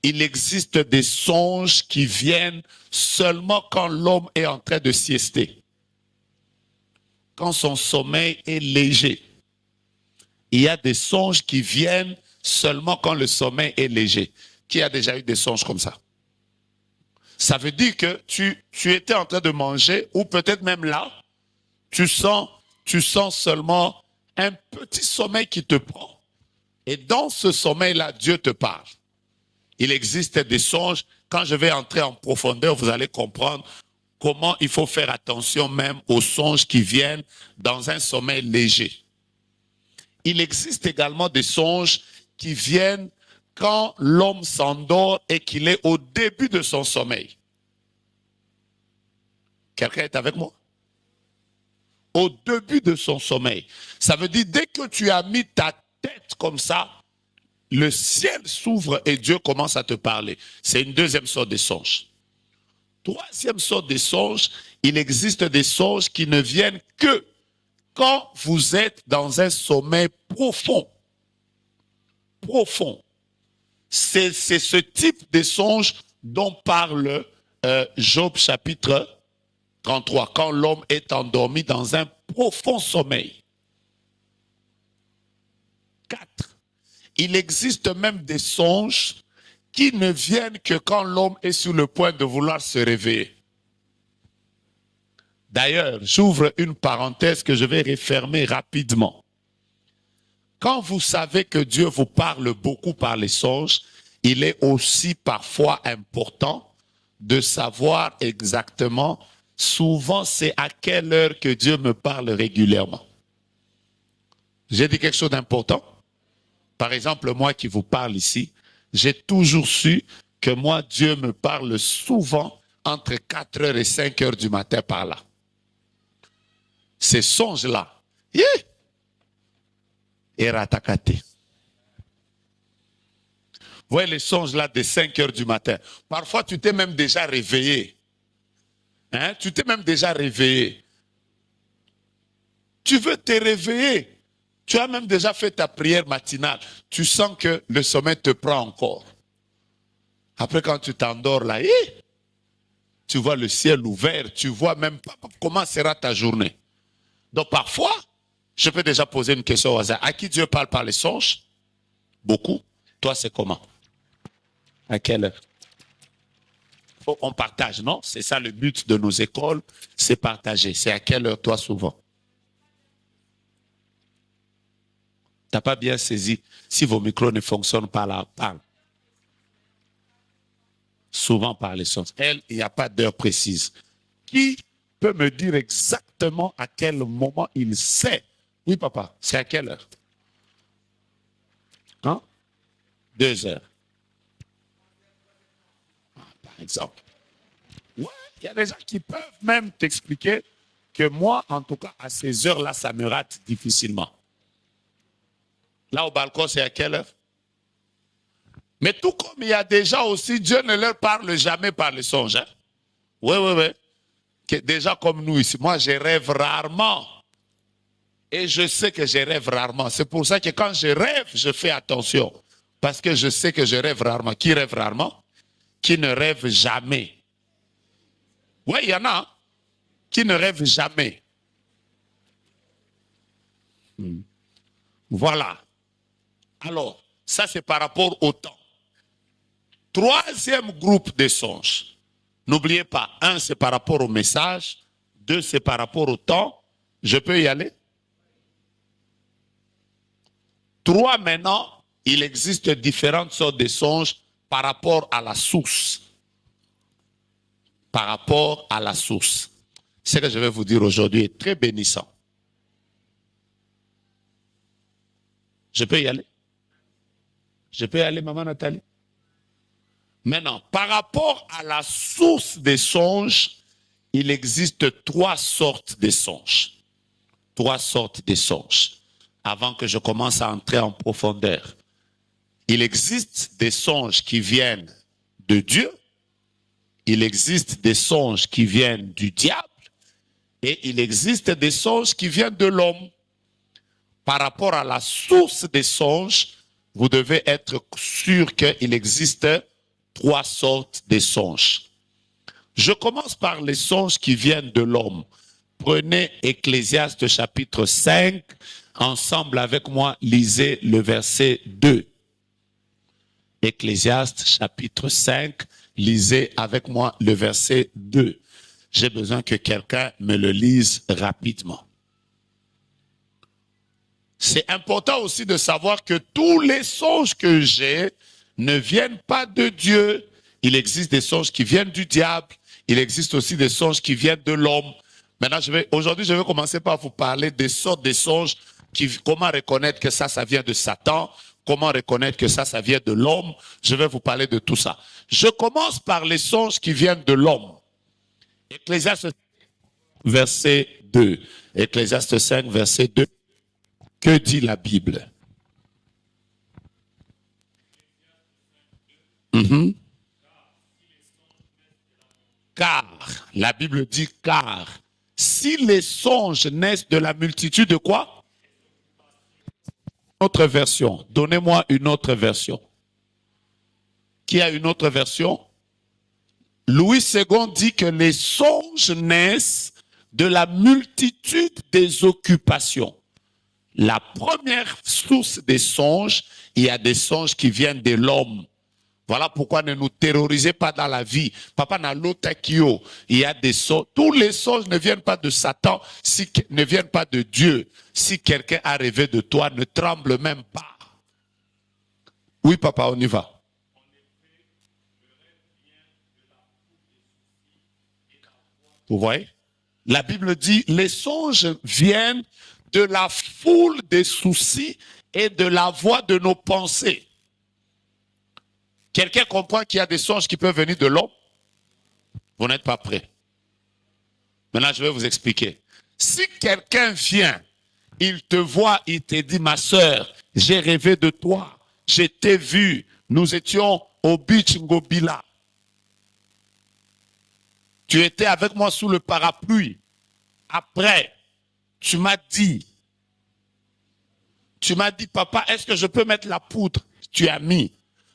Il existe des songes qui viennent seulement quand l'homme est en train de siester. Quand son sommeil est léger. Il y a des songes qui viennent seulement quand le sommeil est léger. Qui a déjà eu des songes comme ça? Ça veut dire que tu étais en train de manger, ou peut-être même là, tu sens seulement un petit sommeil qui te prend. Et dans ce sommeil-là, Dieu te parle. Il existe des songes. Quand je vais entrer en profondeur, vous allez comprendre comment il faut faire attention même aux songes qui viennent dans un sommeil léger. Il existe également des songes qui viennent quand l'homme s'endort et qu'il est au début de son sommeil. Quelqu'un est avec moi? Au début de son sommeil. Ça veut dire, dès que tu as mis ta tête comme ça, le ciel s'ouvre et Dieu commence à te parler. C'est une deuxième sorte de songe. Troisième sorte de songe, il existe des songes qui ne viennent que quand vous êtes dans un sommeil profond. Profond. C'est ce type de songe dont parle Job chapitre 33, quand l'homme est endormi dans un profond sommeil. 4. Il existe même des songes qui ne viennent que quand l'homme est sur le point de vouloir se réveiller. D'ailleurs, j'ouvre une parenthèse que je vais refermer rapidement. Quand vous savez que Dieu vous parle beaucoup par les songes, il est aussi parfois important de savoir exactement, souvent c'est à quelle heure que Dieu me parle régulièrement. J'ai dit quelque chose d'important? Par exemple, moi qui vous parle ici, j'ai toujours su que moi, Dieu me parle souvent entre 4 heures et 5 heures du matin par là. Ces songes-là, et ratakate. Vous voyez les songes là de 5 heures du matin. Parfois, tu t'es même déjà réveillé. Hein? Tu t'es même déjà réveillé. Tu veux te réveiller. Tu as même déjà fait ta prière matinale. Tu sens que le sommeil te prend encore. Après, quand tu t'endors là, tu vois le ciel ouvert. Tu vois même pas comment sera ta journée. Donc parfois, je peux déjà poser une question au hasard. À qui Dieu parle par les songes? Beaucoup. Toi, c'est comment? À quelle heure? On partage, non? C'est ça le but de nos écoles, c'est partager. C'est à quelle heure, toi, souvent? Tu n'as pas bien saisi. Si vos micros ne fonctionnent pas là, parle. Souvent par les songes. Elle, il n'y a pas d'heure précise. Qui peut me dire exactement à quel moment il sait? Oui, papa, c'est à quelle heure? Hein? 2 heures. Par exemple. Ouais, il y a des gens qui peuvent même t'expliquer que moi, en tout cas, à ces heures-là, ça me rate difficilement. Là, au balcon, c'est à quelle heure? Mais tout comme il y a des gens aussi, Dieu ne leur parle jamais par le songe. Hein? Oui, oui, oui. Déjà comme nous ici, moi, je rêve rarement. Et je sais que je rêve rarement. C'est pour ça que quand je rêve, je fais attention. Parce que je sais que je rêve rarement. Qui rêve rarement? Qui ne rêve jamais. Oui, il y en a. Hein? Qui ne rêve jamais. Voilà. Alors, ça c'est par rapport au temps. Troisième groupe de songes. N'oubliez pas, 1 c'est par rapport au message, 2 c'est par rapport au temps. Je peux y aller? 3 maintenant, il existe différentes sortes de songes par rapport à la source. Par rapport à la source. Ce que je vais vous dire aujourd'hui est très bénissant. Je peux y aller? Je peux y aller, maman Nathalie? Maintenant, par rapport à la source des songes, il existe 3 sortes de songes. 3 sortes de songes. Avant que je commence à entrer en profondeur. Il existe des songes qui viennent de Dieu. Il existe des songes qui viennent du diable. Et il existe des songes qui viennent de l'homme. Par rapport à la source des songes, vous devez être sûr qu'il existe 3 sortes de songes. Je commence par les songes qui viennent de l'homme. Prenez Ecclésiaste chapitre 5, ensemble avec moi, lisez le verset 2. Ecclésiaste chapitre 5, lisez avec moi le verset 2. J'ai besoin que quelqu'un me le lise rapidement. C'est important aussi de savoir que tous les songes que j'ai ne viennent pas de Dieu. Il existe des songes qui viennent du diable. Il existe aussi des songes qui viennent de l'homme. Maintenant, aujourd'hui, je vais commencer par vous parler des sortes de songes, comment reconnaître que ça vient de Satan, comment reconnaître que ça vient de l'homme. Je vais vous parler de tout ça. Je commence par les songes qui viennent de l'homme. Ecclésiaste verset 2. Ecclésiaste 5, verset 2. Que dit la Bible? Car, la Bible dit car, si les songes naissent de la multitude de quoi? Autre version. Donnez-moi une autre version. Qui a une autre version? Louis II dit que les songes naissent de la multitude des occupations. La première source des songes, il y a des songes qui viennent de l'homme. Voilà pourquoi ne nous terrorisez pas dans la vie. Papa n'a l'autre kio. Il y a des songes. Tous les songes ne viennent pas de Satan, ne viennent pas de Dieu. Si quelqu'un a rêvé de toi, ne tremble même pas. Oui, papa, on y va. Vous voyez? La Bible dit, les songes viennent de la foule des soucis et de la voix de nos pensées. Quelqu'un comprend qu'il y a des songes qui peuvent venir de l'homme? Vous n'êtes pas prêt. Maintenant, je vais vous expliquer. Si quelqu'un vient, il te voit, il te dit, ma soeur, j'ai rêvé de toi, je t'ai vu, nous étions au beach Ngobila. Tu étais avec moi sous le parapluie. Après, tu m'as dit, papa, est-ce que je peux mettre la poudre? Tu as mis.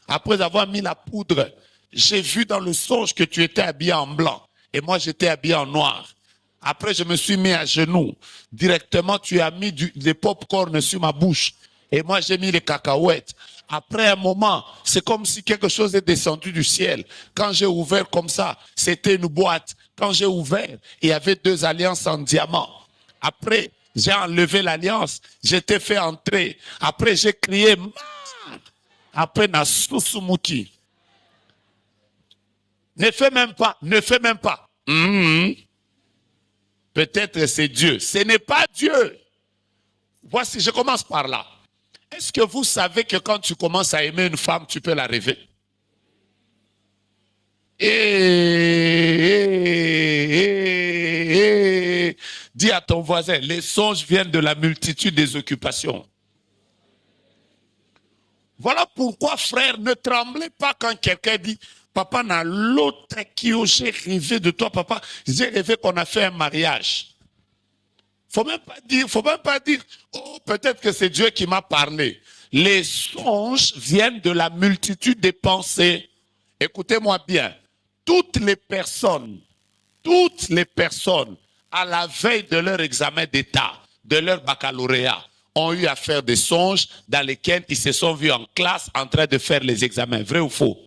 Après avoir mis la poudre, j'ai vu dans le songe que tu étais habillé en blanc. Et moi, j'étais habillé en noir. Après, je me suis mis à genoux. Directement, tu as mis des pop-corn sur ma bouche. Et moi, j'ai mis les cacahuètes. Après un moment, c'est comme si quelque chose est descendu du ciel. Quand j'ai ouvert comme ça, c'était une boîte. Quand j'ai ouvert, il y avait 2 alliances en diamant. Après, j'ai enlevé l'alliance. J'étais fait entrer. Après, j'ai crié, après, na susumuki. Ne fais même pas, ne fais même pas. Peut-être c'est Dieu. Ce n'est pas Dieu. Voici, je commence par là. Est-ce que vous savez que quand tu commences à aimer une femme, tu peux la rêver? Dis à ton voisin, les songes viennent de la multitude des occupations. Voilà pourquoi, frère, ne tremblez pas quand quelqu'un dit, papa, n'a l'autre qui j'ai rêvé de toi, papa, j'ai rêvé qu'on a fait un mariage. Faut même pas dire, oh, peut-être que c'est Dieu qui m'a parlé. Les songes viennent de la multitude des pensées. Écoutez-moi bien. Toutes les personnes, à la veille de leur examen d'État, de leur baccalauréat, ont eu à faire des songes dans lesquels ils se sont vus en classe en train de faire les examens. Vrai ou faux?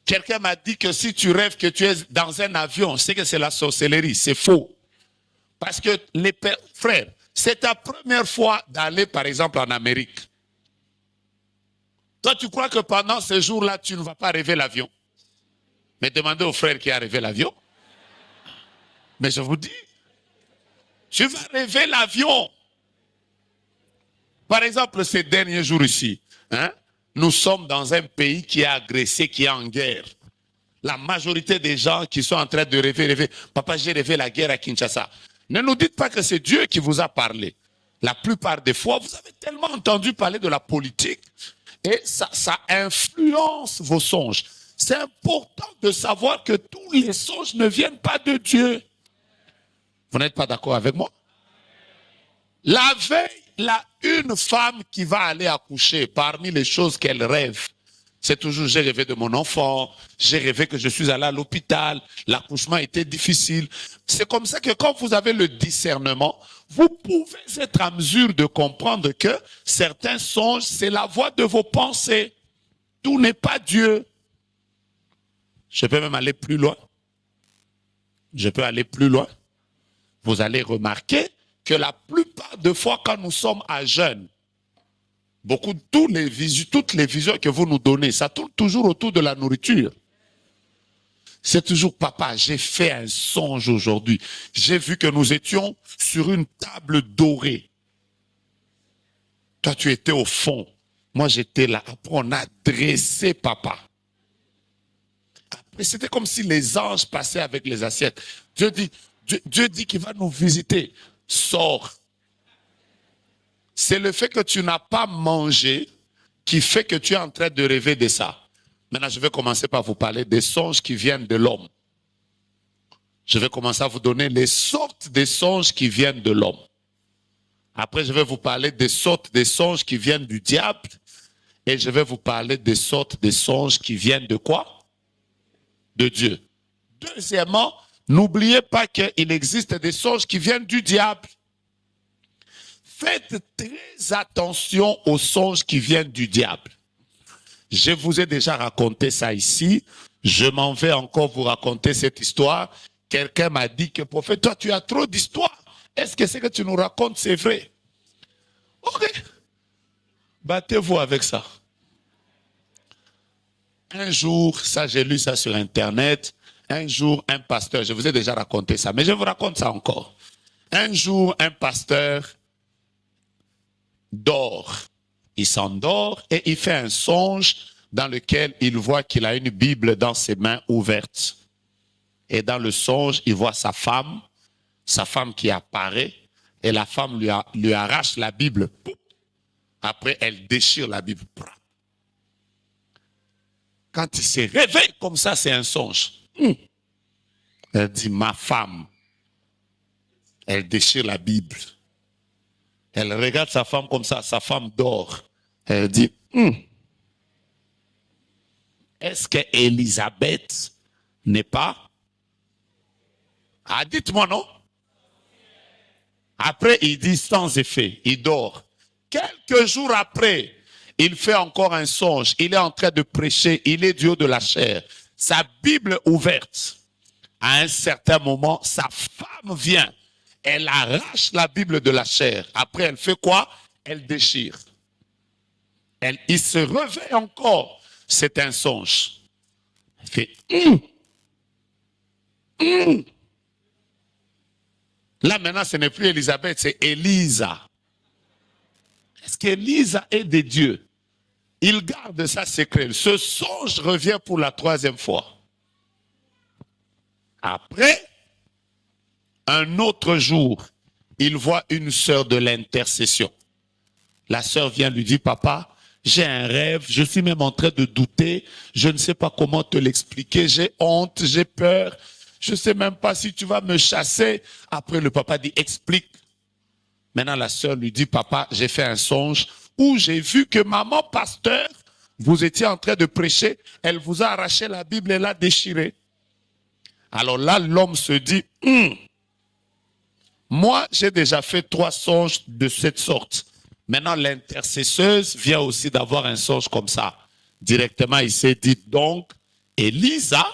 Quelqu'un m'a dit que si tu rêves que tu es dans un avion, c'est que c'est la sorcellerie. C'est faux. Parce que les frères, c'est ta première fois d'aller, par exemple, en Amérique. Toi, tu crois que pendant ces jours-là, tu ne vas pas rêver l'avion? Mais demandez au frère qui a rêvé l'avion. Mais je vous dis, tu vas rêver l'avion. Par exemple, ces derniers jours ici, nous sommes dans un pays qui est agressé, qui est en guerre. La majorité des gens qui sont en train de rêver, papa, j'ai rêvé la guerre à Kinshasa. Ne nous dites pas que c'est Dieu qui vous a parlé. La plupart des fois, vous avez tellement entendu parler de la politique et ça influence vos songes. C'est important de savoir que tous les songes ne viennent pas de Dieu. Vous n'êtes pas d'accord avec moi? La veille, une femme qui va aller accoucher, parmi les choses qu'elle rêve, c'est toujours, j'ai rêvé de mon enfant, j'ai rêvé que je suis allé à l'hôpital, l'accouchement était difficile. C'est comme ça que quand vous avez le discernement, vous pouvez être en mesure de comprendre que certains songes, c'est la voix de vos pensées. Tout n'est pas Dieu. Je peux même aller plus loin. Je peux aller plus loin. Vous allez remarquer que la plupart des fois, quand nous sommes à jeûne, toutes les visions que vous nous donnez, ça tourne toujours autour de la nourriture. C'est toujours, papa, j'ai fait un songe aujourd'hui. J'ai vu que nous étions sur une table dorée. Toi, tu étais au fond. Moi, j'étais là. Après, on a dressé papa. Après, c'était comme si les anges passaient avec les assiettes. Dieu dit qu'il va nous visiter. Sors. C'est le fait que tu n'as pas mangé qui fait que tu es en train de rêver de ça. Maintenant, je vais commencer par vous parler des songes qui viennent de l'homme. Je vais commencer à vous donner les sortes de songes qui viennent de l'homme. Après, je vais vous parler des sortes de songes qui viennent du diable. Et je vais vous parler des sortes de songes qui viennent de quoi? De Dieu. Deuxièmement, n'oubliez pas qu'il existe des songes qui viennent du diable. Faites très attention aux songes qui viennent du diable. Je vous ai déjà raconté ça ici. Je m'en vais encore vous raconter cette histoire. Quelqu'un m'a dit que, prophète, toi, tu as trop d'histoires. Est-ce que ce que tu nous racontes, c'est vrai? Ok. Battez-vous avec ça. Un jour, ça, j'ai lu ça sur Internet. Un jour, un pasteur, je vous ai déjà raconté ça, mais je vous raconte ça encore. Un jour, un pasteur dort. Il s'endort et il fait un songe dans lequel il voit qu'il a une Bible dans ses mains ouvertes. Et dans le songe, il voit sa femme qui apparaît, et la femme lui arrache la Bible. Après, elle déchire la Bible. Quand il se réveille comme ça, c'est un songe. Elle dit, ma femme. Elle déchire la Bible. Elle regarde sa femme comme ça, sa femme dort. Elle dit, est-ce que Élisabeth n'est pas? Ah, dites-moi non. Après, il dit sans effet, il dort. Quelques jours après, il fait encore un songe. Il est en train de prêcher, il est du haut de la chair. Sa Bible ouverte. À un certain moment, sa femme vient. Elle arrache la Bible de la chair. Après, elle fait quoi? Elle déchire. Il se réveille encore. C'est un songe. Il fait Là maintenant, ce n'est plus Élisabeth, c'est Élisa. Est-ce qu'Élisa est de Dieu? Il garde ça secret. Ce songe revient pour la 3e fois. Après, un autre jour, il voit une sœur de l'intercession. La sœur vient lui dire, papa, j'ai un rêve, je suis même en train de douter, je ne sais pas comment te l'expliquer, j'ai honte, j'ai peur, je ne sais même pas si tu vas me chasser. Après, le papa dit, explique. Maintenant, la sœur lui dit, papa, j'ai fait un songe où j'ai vu que maman pasteur, vous étiez en train de prêcher, elle vous a arraché la Bible et l'a déchirée. Alors là, l'homme se dit, moi, j'ai déjà fait 3 songes de cette sorte. Maintenant, l'intercesseuse vient aussi d'avoir un songe comme ça. Directement, il s'est dit, donc, Élisa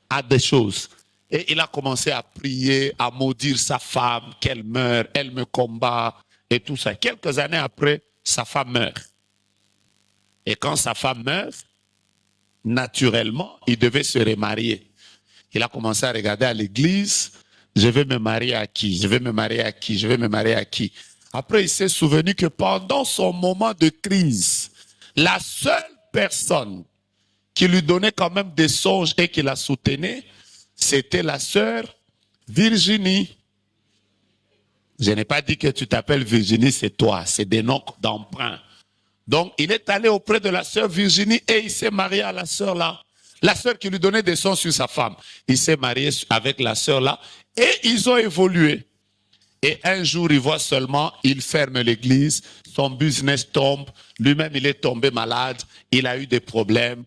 a des choses. Et il a commencé à prier, à maudire sa femme, qu'elle meure, elle me combat, et tout ça. Quelques années après, sa femme meurt. Et quand sa femme meurt, naturellement, il devait se remarier. Il a commencé à regarder à l'église, je vais me marier à qui? Je vais me marier à qui? Je vais me marier à qui? Après, il s'est souvenu que pendant son moment de crise, la seule personne qui lui donnait quand même des songes et qui la soutenait, c'était la sœur Virginie. Je n'ai pas dit que tu t'appelles Virginie, c'est toi, c'est des noms d'emprunt. Donc, il est allé auprès de la sœur Virginie et il s'est marié à la sœur là. La sœur qui lui donnait des sons sur sa femme. Il s'est marié avec la sœur là et ils ont évolué. Et un jour, il voit seulement, il ferme l'église, son business tombe, lui-même il est tombé malade, il a eu des problèmes.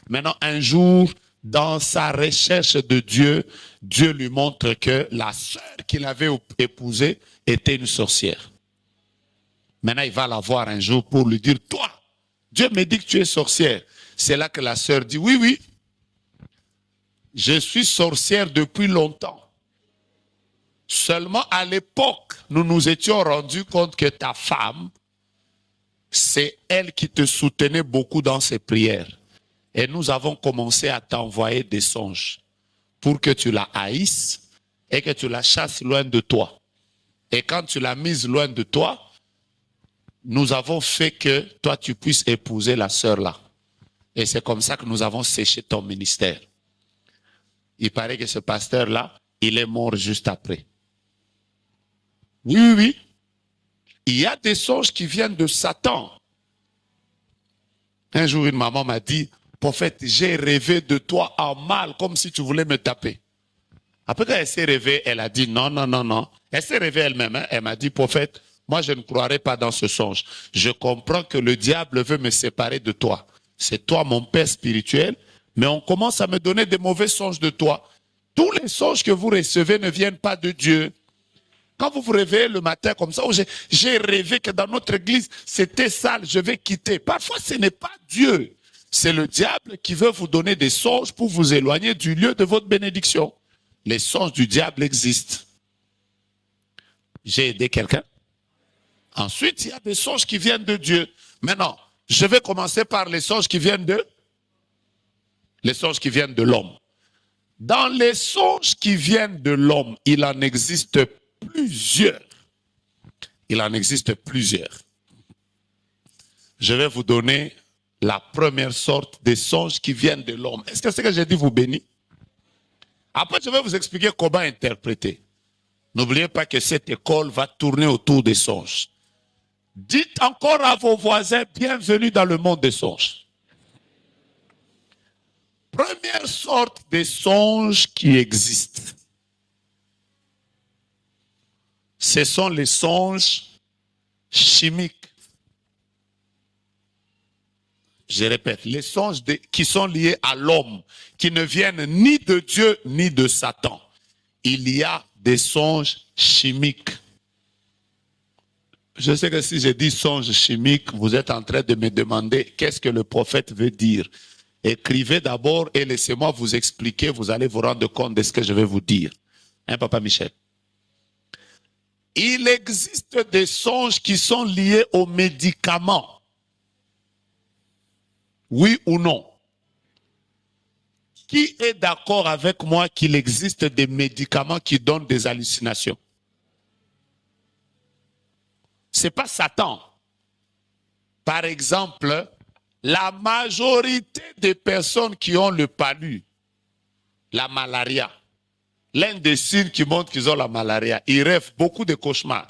Maintenant, un jour, dans sa recherche de Dieu, Dieu lui montre que la sœur qu'il avait épousée était une sorcière. Maintenant, il va la voir un jour pour lui dire, toi, Dieu me dit que tu es sorcière. C'est là que la sœur dit, oui, oui, je suis sorcière depuis longtemps. Seulement à l'époque, nous nous étions rendus compte que ta femme, c'est elle qui te soutenait beaucoup dans ses prières. Et nous avons commencé à t'envoyer des songes pour que tu la haïsses et que tu la chasses loin de toi. Et quand tu l'as mise loin de toi, nous avons fait que toi tu puisses épouser la sœur là. Et c'est comme ça que nous avons séché ton ministère. Il paraît que ce pasteur là, il est mort juste après. Oui, oui, oui. Il y a des songes qui viennent de Satan. Un jour, une maman m'a dit, prophète, j'ai rêvé de toi en mal, comme si tu voulais me taper. Après, quand elle s'est réveillée, elle a dit, non, non, non, non. Elle s'est réveillée elle-même. Hein. Elle m'a dit, prophète, moi, je ne croirais pas dans ce songe. Je comprends que le diable veut me séparer de toi. C'est toi, mon père spirituel, mais on commence à me donner des mauvais songes de toi. Tous les songes que vous recevez ne viennent pas de Dieu. Quand vous vous réveillez le matin comme ça, j'ai rêvé que dans notre église, c'était sale, je vais quitter. Parfois, ce n'est pas Dieu. C'est le diable qui veut vous donner des songes pour vous éloigner du lieu de votre bénédiction. Les songes du diable existent. J'ai aidé quelqu'un. Ensuite, il y a des songes qui viennent de Dieu. Maintenant, je vais commencer par les songes qui viennent de l'homme. Dans les songes qui viennent de l'homme, il en existe plusieurs. Il en existe plusieurs. Je vais vous donner la première sorte des songes qui viennent de l'homme. Est-ce que ce que j'ai dit vous bénit? Après, je vais vous expliquer comment interpréter. N'oubliez pas que cette école va tourner autour des songes. Dites encore à vos voisins, bienvenue dans le monde des songes. Première sorte des songes qui existent. Ce sont les songes chimiques. Je répète, les songes qui sont liés à l'homme, qui ne viennent ni de Dieu ni de Satan. Il y a des songes chimiques. Je sais que si je dis songes chimiques, vous êtes en train de me demander qu'est-ce que le prophète veut dire. Écrivez d'abord et laissez-moi vous expliquer, vous allez vous rendre compte de ce que je vais vous dire. Hein, Papa Michel? Il existe des songes qui sont liés aux médicaments. Oui ou non? Qui est d'accord avec moi qu'il existe des médicaments qui donnent des hallucinations? Ce n'est pas Satan. Par exemple, la majorité des personnes qui ont le palu, la malaria, l'un des signes qui montrent qu'ils ont la malaria, ils rêvent beaucoup de cauchemars.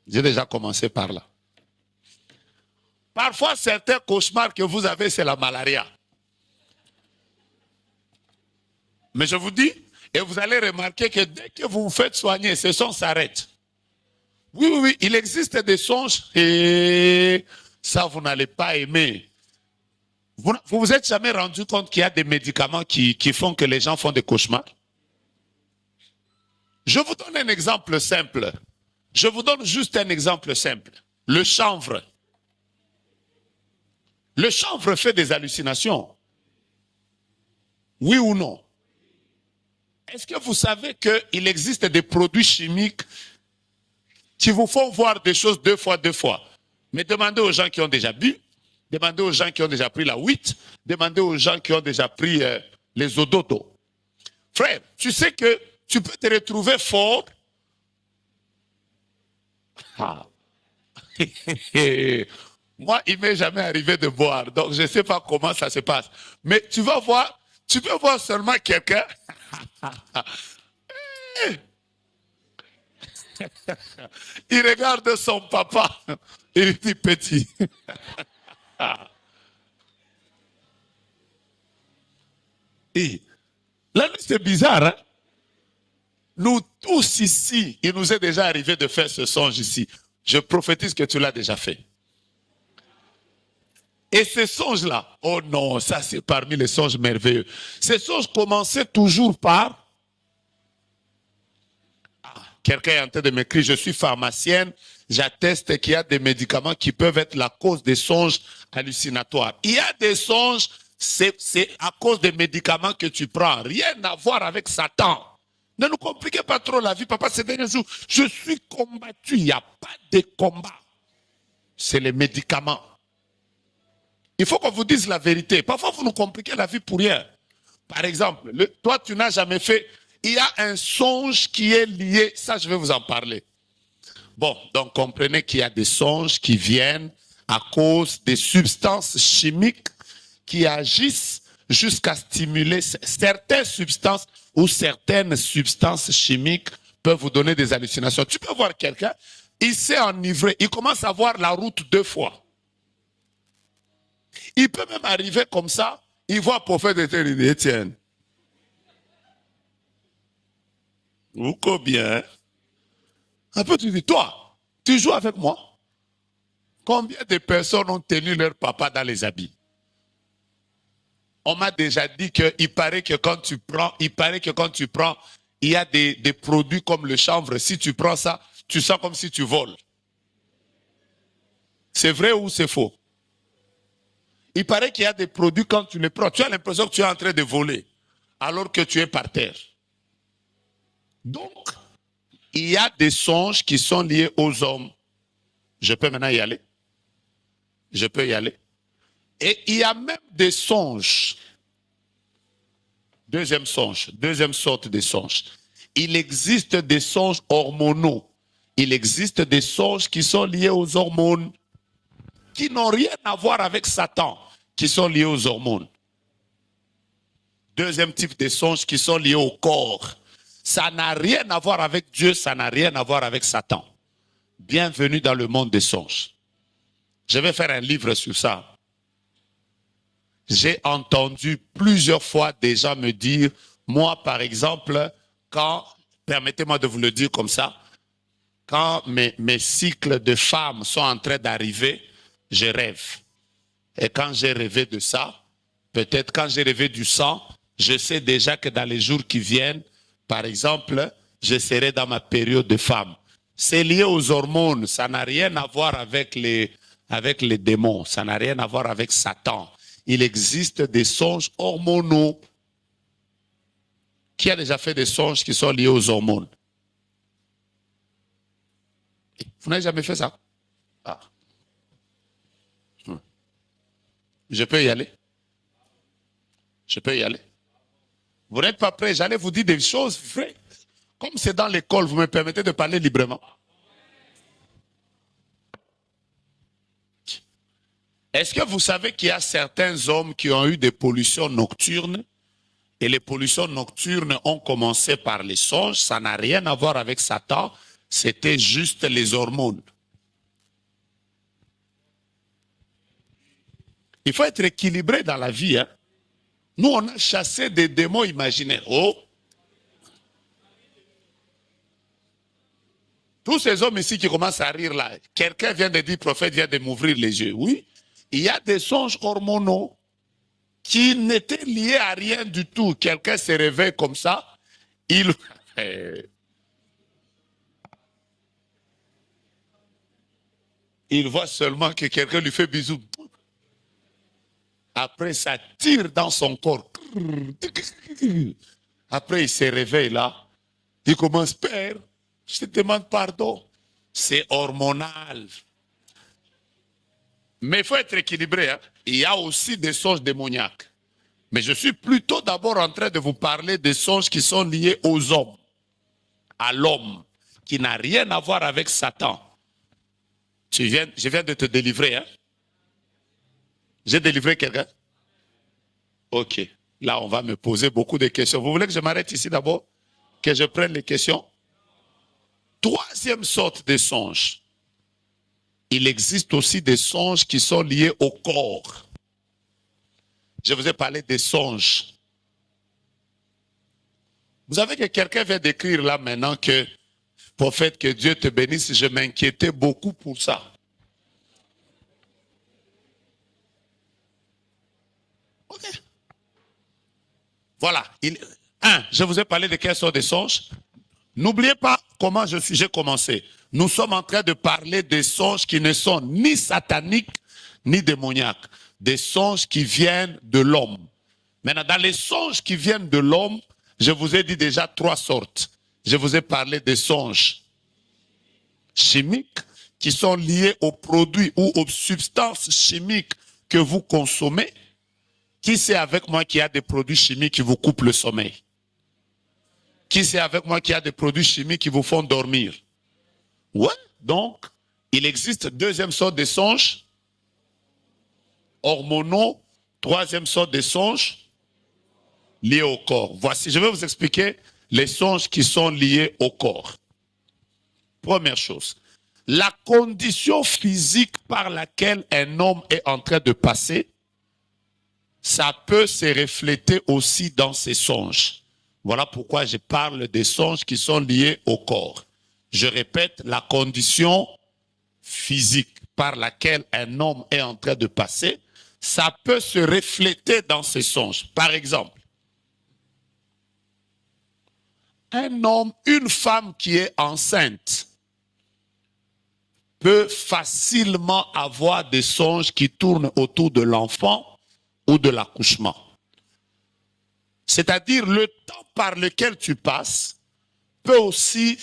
J'ai déjà commencé par là. Parfois, certains cauchemars que vous avez, c'est la malaria. Mais je vous dis, et vous allez remarquer que dès que vous vous faites soigner, ce son s'arrête. Oui, oui, oui, il existe des songes et ça, vous n'allez pas aimer. Vous vous êtes jamais rendu compte qu'il y a des médicaments qui font que les gens font des cauchemars? Je vous donne un exemple simple. Je vous donne juste un exemple simple. Le chanvre. Le chanvre fait des hallucinations. Oui ou non? Est-ce que vous savez qu'il existe des produits chimiques qui vous font voir des choses deux fois? Mais demandez aux gens qui ont déjà bu, demandez aux gens qui ont déjà pris la 8, demandez aux gens qui ont déjà pris les odotos. Frère, tu sais que tu peux te retrouver fort. Ah. Moi, il ne m'est jamais arrivé de boire, donc je ne sais pas comment ça se passe. Mais tu vas voir, tu peux voir seulement quelqu'un. Il regarde son papa, il dit petit. Et là, c'est bizarre, hein? Nous tous ici, il nous est déjà arrivé de faire ce songe ici. Je prophétise que tu l'as déjà fait. Et ces songes-là, oh non, ça c'est parmi les songes merveilleux. Ces songes commençaient toujours par... Quelqu'un est en train de m'écrire, je suis pharmacienne, j'atteste qu'il y a des médicaments qui peuvent être la cause des songes hallucinatoires. Il y a des songes, c'est à cause des médicaments que tu prends. Rien à voir avec Satan. Ne nous compliquez pas trop la vie, papa. Ces derniers jours, je suis combattu. Il n'y a pas de combat. C'est les médicaments. Il faut qu'on vous dise la vérité. Parfois, vous nous compliquez la vie pour rien. Par exemple, toi, tu n'as jamais fait... Il y a un songe qui est lié. Ça, je vais vous en parler. Bon, donc comprenez qu'il y a des songes qui viennent à cause des substances chimiques qui agissent jusqu'à stimuler certaines substances ou certaines substances chimiques peuvent vous donner des hallucinations. Tu peux voir quelqu'un, il s'est enivré, il commence à voir la route 2 fois. Il peut même arriver comme ça, il voit prophète de Étienne. Ou combien? Un peu tu dis, toi, tu joues avec moi? Combien de personnes ont tenu leur papa dans les habits? On m'a déjà dit qu'il paraît que quand tu prends, il y a des produits comme le chanvre. Si tu prends ça, tu sens comme si tu voles. C'est vrai ou c'est faux? Il paraît qu'il y a des produits quand tu les prends, tu as l'impression que tu es en train de voler, alors que tu es par terre. Donc, il y a des songes qui sont liés aux hommes. Je peux maintenant y aller? Je peux y aller? Et il y a même des songes. Deuxième sorte de songes. Il existe des songes hormonaux. Il existe des songes qui sont liés aux hormones, qui n'ont rien à voir avec Satan, qui sont liés aux hormones. Deuxième type de songes qui sont liés au corps. Ça n'a rien à voir avec Dieu, ça n'a rien à voir avec Satan. Bienvenue dans le monde des songes. Je vais faire un livre sur ça. J'ai entendu plusieurs fois des gens me dire, moi par exemple, permettez-moi de vous le dire comme ça, quand mes cycles de femmes sont en train d'arriver, je rêve. Et quand j'ai rêvé de ça, peut-être quand j'ai rêvé du sang, je sais déjà que dans les jours qui viennent, par exemple, je serai dans ma période de femme. C'est lié aux hormones, ça n'a rien à voir avec les démons, ça n'a rien à voir avec Satan. Il existe des songes hormonaux. Qui a déjà fait des songes qui sont liés aux hormones? Vous n'avez jamais fait ça? Ah. Je peux y aller? Je peux y aller? Vous n'êtes pas prêts? J'allais vous dire des choses vraies. Comme c'est dans l'école, vous me permettez de parler librement. Est-ce que vous savez qu'il y a certains hommes qui ont eu des pollutions nocturnes et les pollutions nocturnes ont commencé par les songes? Ça n'a rien à voir avec Satan, c'était juste les hormones. Il faut être équilibré dans la vie. Hein? Nous, on a chassé des démons imaginaires. Oh! Tous ces hommes ici qui commencent à rire là, quelqu'un vient de dire, prophète vient de m'ouvrir les yeux. Oui, il y a des songes hormonaux qui n'étaient liés à rien du tout. Quelqu'un se réveille comme ça, il voit seulement que quelqu'un lui fait bisou. Après, ça tire dans son corps. Après, il se réveille là. Il commence, Père, je te demande pardon. C'est hormonal. Mais il faut être équilibré. Hein? Il y a aussi des songes démoniaques. Mais je suis plutôt d'abord en train de vous parler des songes qui sont liés aux hommes, à l'homme, qui n'a rien à voir avec Satan. Je viens de te délivrer. Hein? J'ai délivré quelqu'un? Ok. Là, on va me poser beaucoup de questions. Vous voulez que je m'arrête ici d'abord? Que je prenne les questions? Troisième sorte de songes. Il existe aussi des songes qui sont liés au corps. Je vous ai parlé des songes. Vous savez que quelqu'un vient d'écrire là maintenant que, prophète, que Dieu te bénisse, je m'inquiétais beaucoup pour ça. Ok. Voilà. Je vous ai parlé de quelles sortes de songes. N'oubliez pas comment j'ai commencé. Nous sommes en train de parler des songes qui ne sont ni sataniques, ni démoniaques. Des songes qui viennent de l'homme. Maintenant, dans les songes qui viennent de l'homme, je vous ai dit déjà trois sortes. Je vous ai parlé des songes chimiques qui sont liés aux produits ou aux substances chimiques que vous consommez. Qui c'est avec moi qui a des produits chimiques qui vous coupent le sommeil? Qui c'est avec moi qui a des produits chimiques qui vous font dormir? Ouais, donc, il existe deuxième sorte de songes hormonaux, troisième sorte de songes liés au corps. Voici, je vais vous expliquer les songes qui sont liés au corps. Première chose, la condition physique par laquelle un homme est en train de passer, ça peut se refléter aussi dans ses songes. Voilà pourquoi je parle des songes qui sont liés au corps. Je répète, la condition physique par laquelle un homme est en train de passer, ça peut se refléter dans ses songes. Par exemple, un homme, une femme qui est enceinte peut facilement avoir des songes qui tournent autour de l'enfant ou de l'accouchement. C'est-à-dire le temps par lequel tu passes peut aussi,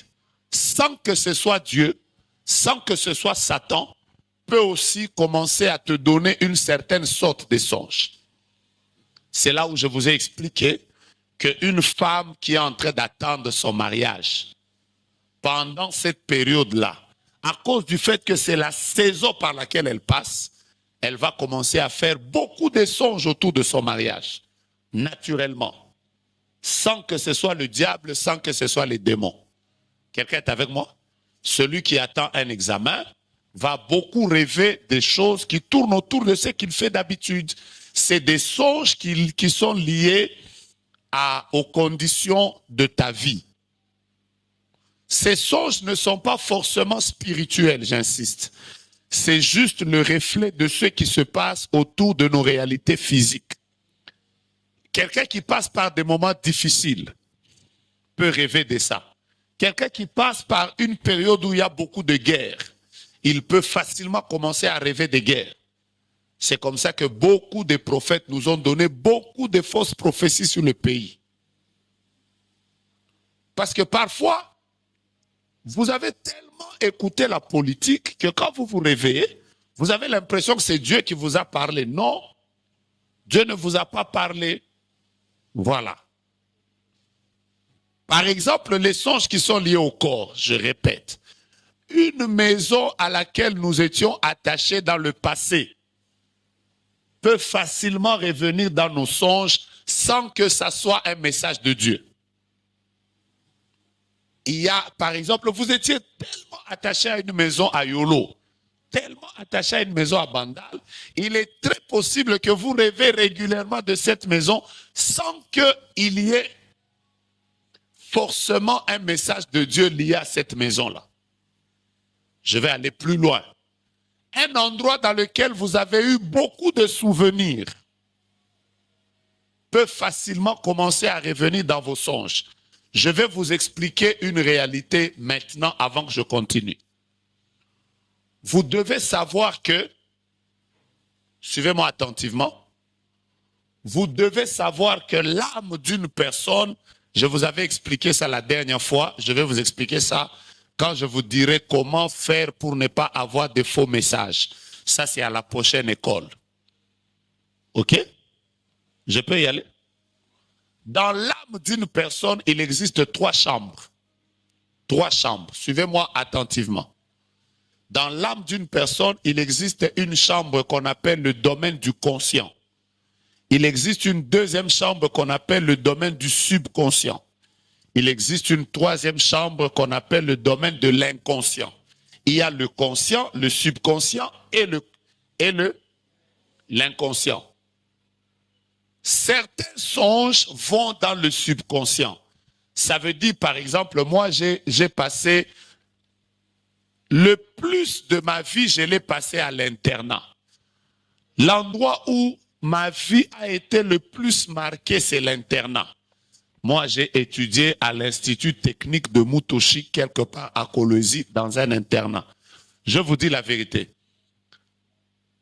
sans que ce soit Dieu, sans que ce soit Satan, peut aussi commencer à te donner une certaine sorte de songe. C'est là où je vous ai expliqué qu'une femme qui est en train d'attendre son mariage, pendant cette période-là, à cause du fait que c'est la saison par laquelle elle passe, elle va commencer à faire beaucoup de songes autour de son mariage, naturellement, sans que ce soit le diable, sans que ce soit les démons. Quelqu'un est avec moi? Celui qui attend un examen va beaucoup rêver des choses qui tournent autour de ce qu'il fait d'habitude. C'est des songes qui sont liés aux conditions de ta vie. Ces songes ne sont pas forcément spirituels, j'insiste. C'est juste le reflet de ce qui se passe autour de nos réalités physiques. Quelqu'un qui passe par des moments difficiles peut rêver de ça. Quelqu'un qui passe par une période où il y a beaucoup de guerres, il peut facilement commencer à rêver de guerres. C'est comme ça que beaucoup de prophètes nous ont donné beaucoup de fausses prophéties sur le pays. Parce que parfois, vous avez tellement écouté la politique que quand vous vous réveillez, vous avez l'impression que c'est Dieu qui vous a parlé. Non, Dieu ne vous a pas parlé. Voilà. Par exemple, les songes qui sont liés au corps, je répète. Une maison à laquelle nous étions attachés dans le passé peut facilement revenir dans nos songes sans que ça soit un message de Dieu. Il y a, par exemple, vous étiez tellement attaché à une maison à Yolo, tellement attaché à une maison à Bandal, il est très possible que vous rêvez régulièrement de cette maison sans qu'il y ait forcément un message de Dieu lié à cette maison-là. Je vais aller plus loin. Un endroit dans lequel vous avez eu beaucoup de souvenirs peut facilement commencer à revenir dans vos songes. Je vais vous expliquer une réalité maintenant avant que je continue. Vous devez savoir que, suivez-moi attentivement, vous devez savoir que l'âme d'une personne, je vous avais expliqué ça la dernière fois, je vais vous expliquer ça quand je vous dirai comment faire pour ne pas avoir de faux messages. Ça, c'est à la prochaine école. OK? Je peux y aller? Dans l'âme d'une personne, il existe 3 chambres. 3 chambres. Suivez-moi attentivement. Dans l'âme d'une personne, il existe une chambre qu'on appelle le domaine du conscient. Il existe une deuxième chambre qu'on appelle le domaine du subconscient. Il existe une troisième chambre qu'on appelle le domaine de l'inconscient. Il y a le conscient, le subconscient et l'inconscient. Certains songes vont dans le subconscient. Ça veut dire, par exemple, moi, j'ai passé le plus de ma vie, je l'ai passé à l'internat. L'endroit où ma vie a été le plus marquée, c'est l'internat. Moi, j'ai étudié à l'Institut technique de Mutoshi, quelque part à Kolwezi, dans un internat. Je vous dis la vérité.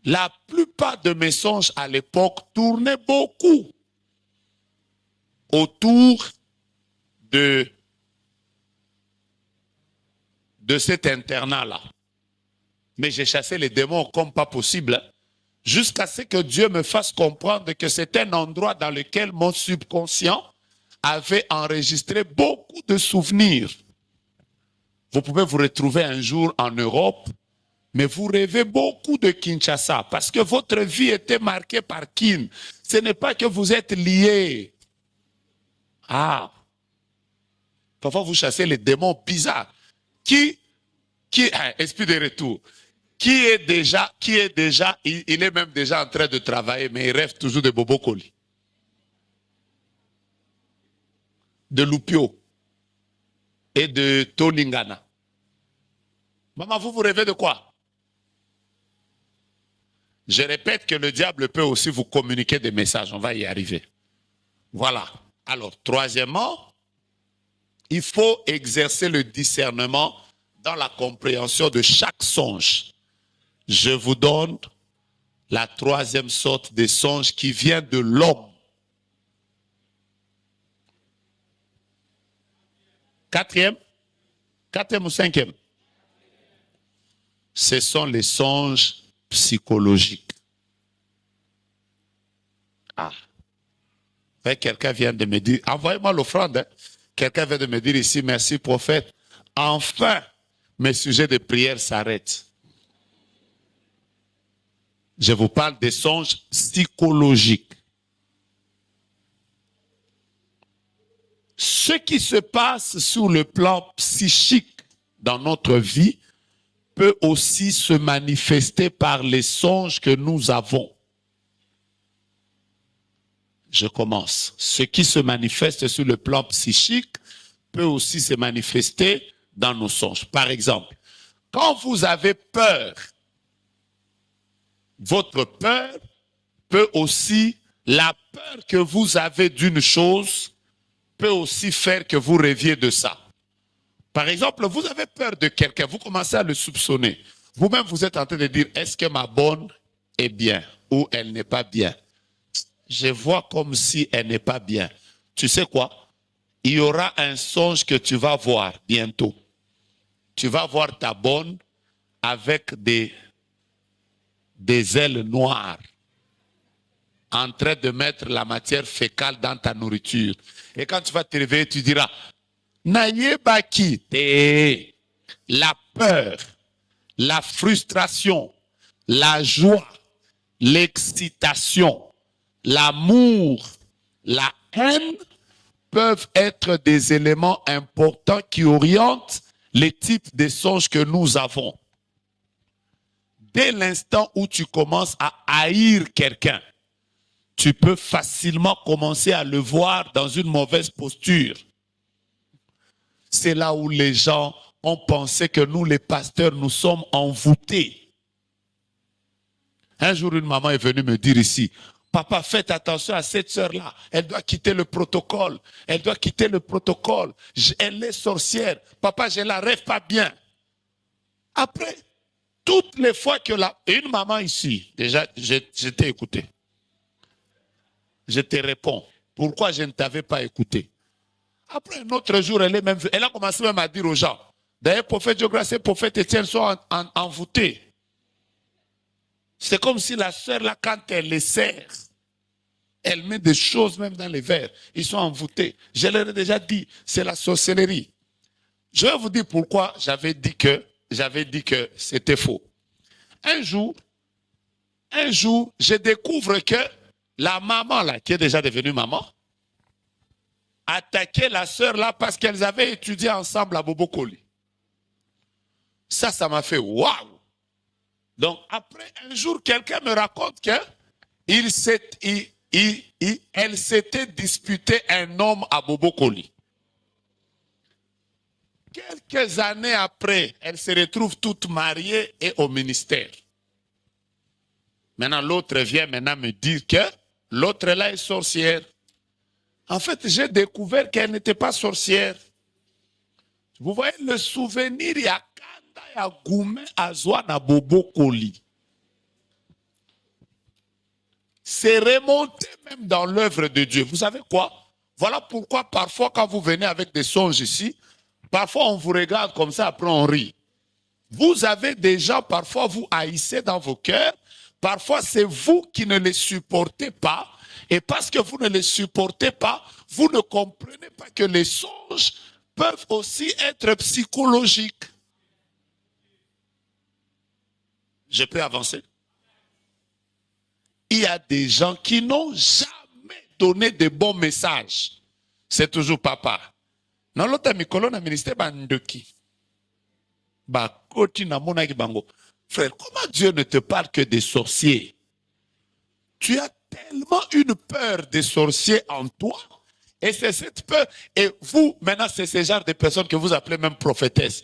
La plupart de mes songes à l'époque tournaient beaucoup autour de cet internat-là. Mais j'ai chassé les démons comme pas possible, jusqu'à ce que Dieu me fasse comprendre que c'est un endroit dans lequel mon subconscient avait enregistré beaucoup de souvenirs. Vous pouvez vous retrouver un jour en Europe, mais vous rêvez beaucoup de Kinshasa parce que votre vie était marquée par Kin. Ce n'est pas que vous êtes liés. Ah, parfois vous chassez les démons bizarres. Esprit de retour, il est même déjà en train de travailler, mais il rêve toujours de Bobo Koli, de Lupio et de Tolingana. Maman, vous rêvez de quoi? Je répète que le diable peut aussi vous communiquer des messages. On va y arriver. Voilà. Alors, troisièmement, il faut exercer le discernement dans la compréhension de chaque songe. Je vous donne la troisième sorte de songe qui vient de l'homme. Quatrième ou cinquième? Ce sont les songes psychologiques. Ah. Quelqu'un vient de me dire, envoyez-moi l'offrande. Hein. Quelqu'un vient de me dire ici, merci prophète. Enfin, mes sujets de prière s'arrêtent. Je vous parle des songes psychologiques. Ce qui se passe sur le plan psychique dans notre vie peut aussi se manifester par les songes que nous avons. Je commence. Ce qui se manifeste sur le plan psychique peut aussi se manifester dans nos songes. Par exemple, quand vous avez peur, votre peur peut aussi, la peur que vous avez d'une chose peut aussi faire que vous rêviez de ça. Par exemple, vous avez peur de quelqu'un, vous commencez à le soupçonner. Vous-même, vous êtes en train de dire, est-ce que ma bonne est bien ou elle n'est pas bien? Je vois comme si elle n'est pas bien. Tu sais quoi? Il y aura un songe que tu vas voir bientôt. Tu vas voir ta bonne avec des ailes noires. en train de mettre la matière fécale dans ta nourriture. Et quand tu vas te réveiller, tu diras, Nayebaki, la peur, la frustration, la joie, l'excitation, l'amour, la haine peuvent être des éléments importants qui orientent les types de songes que nous avons. Dès l'instant où tu commences à haïr quelqu'un, tu peux facilement commencer à le voir dans une mauvaise posture. C'est là où les gens ont pensé que nous, les pasteurs, nous sommes envoûtés. Un jour, une maman est venue me dire ici, papa, faites attention à cette sœur-là. Elle doit quitter le protocole. Elle doit quitter le protocole. Elle est sorcière. Papa, je ne la rêve pas bien. Après, toutes les fois que une maman ici, déjà, je t'ai écouté. Je te réponds. Pourquoi je ne t'avais pas écouté? Après un autre jour, elle a commencé même à dire aux gens, d'ailleurs, prophète Diogras et prophète Étienne sont envoûtés. C'est comme si la sœur, là, quand elle les sert, elle met des choses même dans les verres. Ils sont envoûtés. Je leur ai déjà dit, c'est la sorcellerie. Je vais vous dire pourquoi j'avais dit que c'était faux. Un jour, je découvre que la maman, là, qui est déjà devenue maman, attaquait la sœur, là, parce qu'elles avaient étudié ensemble à Bobokoli. Ça m'a fait waouh! Donc, après un jour, quelqu'un me raconte que elle s'était disputée un homme à Bobokoli. Quelques années après, elle se retrouve toute mariée et au ministère. Maintenant, l'autre vient maintenant me dire que l'autre là est sorcière. En fait, j'ai découvert qu'elle n'était pas sorcière. Vous voyez le souvenir, il y a Kanda, il y a Goumé, Azouana, Bobokoli. C'est remonté même dans l'œuvre de Dieu. Vous savez quoi? Voilà pourquoi parfois quand vous venez avec des songes ici, parfois on vous regarde comme ça, après on rit. Vous avez des gens, parfois vous haïssez dans vos cœurs, parfois c'est vous qui ne les supportez pas, et parce que vous ne les supportez pas, vous ne comprenez pas que les songes peuvent aussi être psychologiques. Je peux avancer? Il y a des gens qui n'ont jamais donné de bons messages. C'est toujours papa. Dans l'autre mikolo na ministère bandoki. Ba koti na monaki bango. Frère, comment Dieu ne te parle que des sorciers? Tu as tellement une peur des sorciers en toi. Et c'est cette peur. Et vous, maintenant, c'est ce genre de personnes que vous appelez même prophétesse.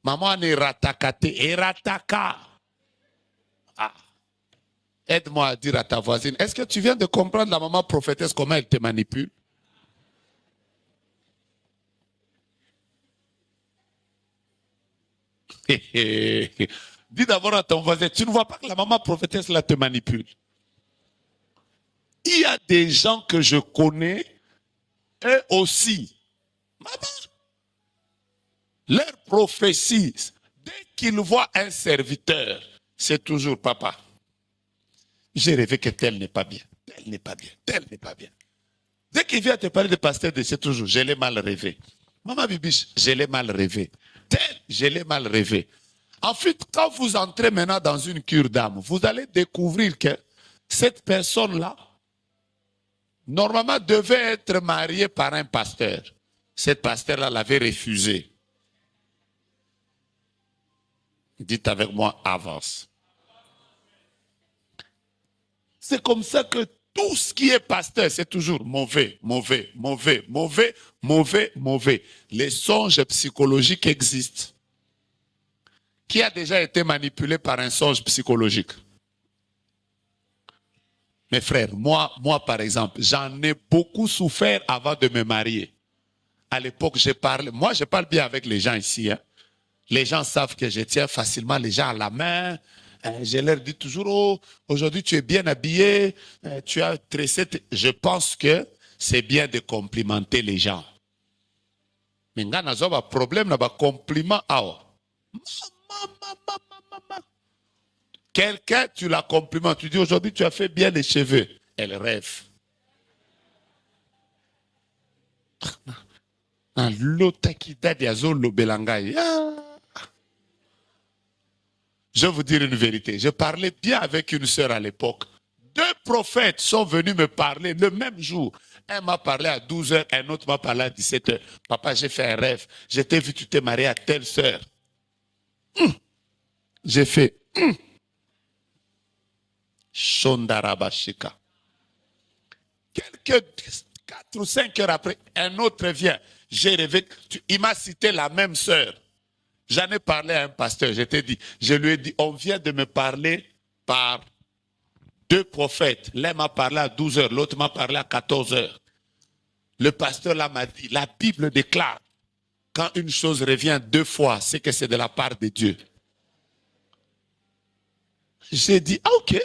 Maman est ratakate. Et rataka. Ah. Aide-moi à dire à ta voisine, est-ce que tu viens de comprendre la maman prophétesse, comment elle te manipule? Dis d'abord à ton voisin, tu ne vois pas que la maman prophétesse là te manipule? Il y a des gens que je connais, eux aussi. Maman, leur prophétie, dès qu'ils voient un serviteur, c'est toujours papa. J'ai rêvé que tel n'est pas bien, tel n'est pas bien, tel n'est pas bien. Dès qu'il vient te parler de pasteur, c'est toujours, je l'ai mal rêvé. Maman Bibiche, je l'ai mal rêvé. Tel, je l'ai mal rêvé. Ensuite, quand vous entrez maintenant dans une cure d'âme, vous allez découvrir que cette personne-là, normalement, devait être mariée par un pasteur. Cette pasteur-là l'avait refusé. Dites avec moi, avance. C'est comme ça que tout ce qui est pasteur, c'est toujours mauvais, mauvais, mauvais, mauvais, mauvais, mauvais. Les songes psychologiques existent. Qui a déjà été manipulé par un songe psychologique? Mes frères, moi par exemple, j'en ai beaucoup souffert avant de me marier. À l'époque, je parle bien avec les gens ici. Hein. Les gens savent que je tiens facilement les gens à la main. Je leur dis toujours, oh, aujourd'hui tu es bien habillé, tu as tressé. Je pense que c'est bien de complimenter les gens. Mais quand on a un problème, on a un compliment. Quelqu'un, tu la complimentes, tu dis aujourd'hui tu as fait bien les cheveux. elle rêve. Je vais vous dire une vérité. Je parlais bien avec une sœur à l'époque. 2 prophètes sont venus me parler le même jour. Un m'a parlé à 12 heures, un autre m'a parlé à 17 heures. Papa, j'ai fait un rêve. Je t'ai vu, tu t'es marié à telle sœur. J'ai fait Shondarabashika. Quelques 4 ou 5 heures après, un autre vient. J'ai rêvé. Il m'a cité la même sœur. J'en ai parlé à un pasteur. Je lui ai dit, on vient de me parler par 2 prophètes. L'un m'a parlé à 12 heures, l'autre m'a parlé à 14 heures. Le pasteur là m'a dit, la Bible déclare, quand une chose revient 2 fois, c'est que c'est de la part de Dieu. J'ai dit, ah, ok.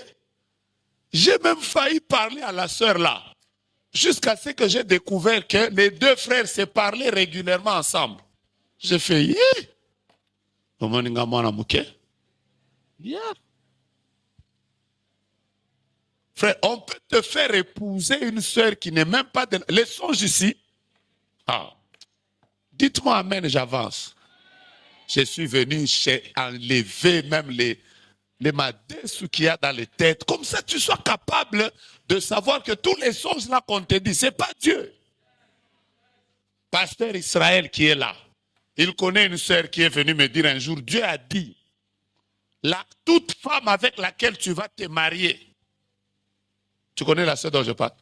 J'ai même failli parler à la sœur là. Jusqu'à ce que j'ai découvert que les 2 frères se parlaient régulièrement ensemble. J'ai fait, yeah. Yeah. Frère, on peut te faire épouser une sœur qui n'est même pas de... Les songes ici. Ah. Dites-moi amen, j'avance. Je suis venu enlever même les madesses qu'il y a dans les têtes. Comme ça, tu sois capable de savoir que tous les songes là qu'on te dit, ce n'est pas Dieu. Pasteur Israël qui est là, il connaît une sœur qui est venue me dire un jour, Dieu a dit, toute femme avec laquelle tu vas te marier, tu connais la sœur dont je parle,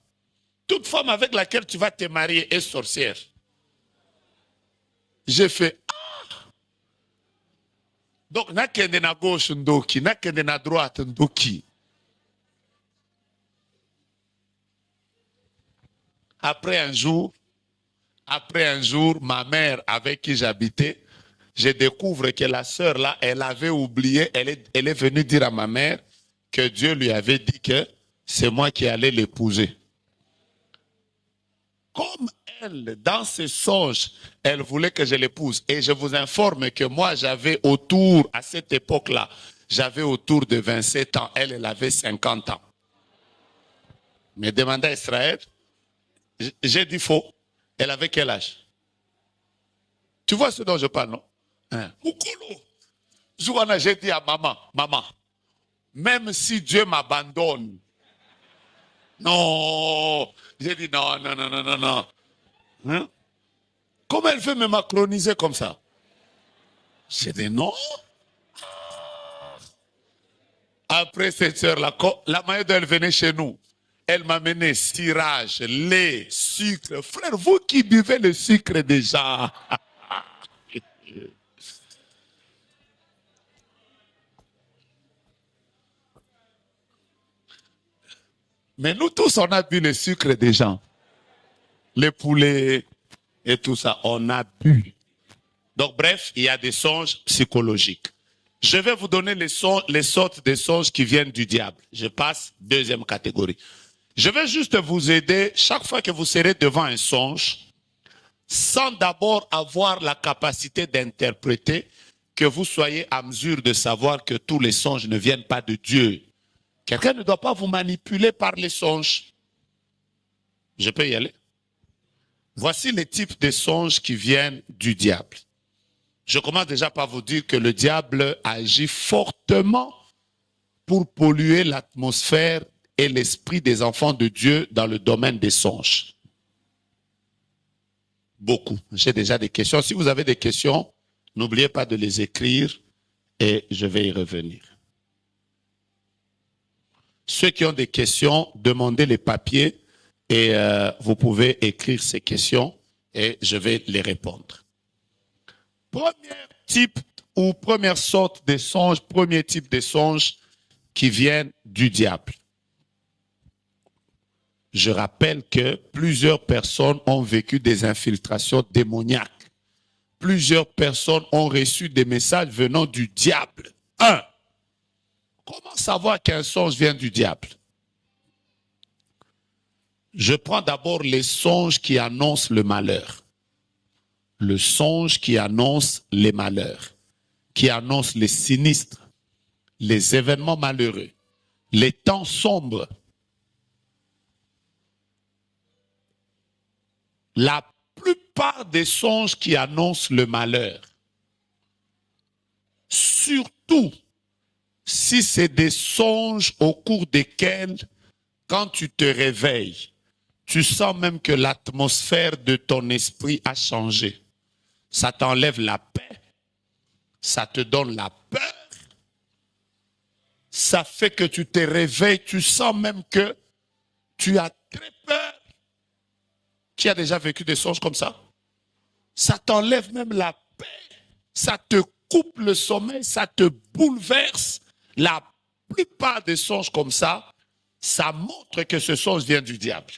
toute femme avec laquelle tu vas te marier est sorcière. J'ai fait, ah! Donc, n'a qu'un à gauche, ndoki, n'a qu'un à droite, ndoki. Après un jour, ma mère avec qui j'habitais, je découvre que la sœur là, elle avait oublié, elle est venue dire à ma mère que Dieu lui avait dit que c'est moi qui allais l'épouser. Comme elle, dans ses songes, elle voulait que je l'épouse. Et je vous informe que moi, j'avais autour, à cette époque-là, j'avais autour de 27 ans. Elle, elle avait 50 ans. Mais demandez à Israël, j'ai dit faux. Elle avait quel âge? Tu vois ce dont je parle, non? Moukolo. Jouana, j'ai dit à maman, maman, même si Dieu m'abandonne, non, j'ai dit non, non, non, non, non, non. Hein? Comment elle veut me macroniser comme ça? J'ai dit non. Après cette heure-là, la manière dont elle venait chez nous, elle m'amenait cirage, lait, sucre. Frère, vous qui buvez le sucre déjà. Mais nous tous, on a bu le sucre des gens. Les poulets et tout ça, on a bu. Donc bref, il y a des songes psychologiques. Je vais vous donner les sortes de songes qui viennent du diable. Je passe, 2e catégorie. Je vais juste vous aider chaque fois que vous serez devant un songe, sans d'abord avoir la capacité d'interpréter, que vous soyez à mesure de savoir que tous les songes ne viennent pas de Dieu. Quelqu'un ne doit pas vous manipuler par les songes. Je peux y aller? Voici les types de songes qui viennent du diable. Je commence déjà par vous dire que le diable agit fortement pour polluer l'atmosphère et l'esprit des enfants de Dieu dans le domaine des songes. Beaucoup. J'ai déjà des questions. Si vous avez des questions, n'oubliez pas de les écrire et je vais y revenir. Ceux qui ont des questions, demandez les papiers et vous pouvez écrire ces questions et je vais les répondre. Premier type ou première sorte de songes, premier type de songes qui viennent du diable. Je rappelle que plusieurs personnes ont vécu des infiltrations démoniaques. Plusieurs personnes ont reçu des messages venant du diable. 1. Comment savoir qu'un songe vient du diable? Je prends d'abord les songes qui annoncent le malheur. Le songe qui annonce les malheurs, qui annonce les sinistres, les événements malheureux, les temps sombres. La plupart des songes qui annoncent le malheur, surtout si c'est des songes au cours desquels, quand tu te réveilles, tu sens même que l'atmosphère de ton esprit a changé. Ça t'enlève la paix, ça te donne la peur, ça fait que tu te réveilles, tu sens même que tu as très peur. Qui a déjà vécu des songes comme ça? Ça t'enlève même la paix, ça te coupe le sommeil, ça te bouleverse. La plupart des songes comme ça montre que ce songe vient du diable.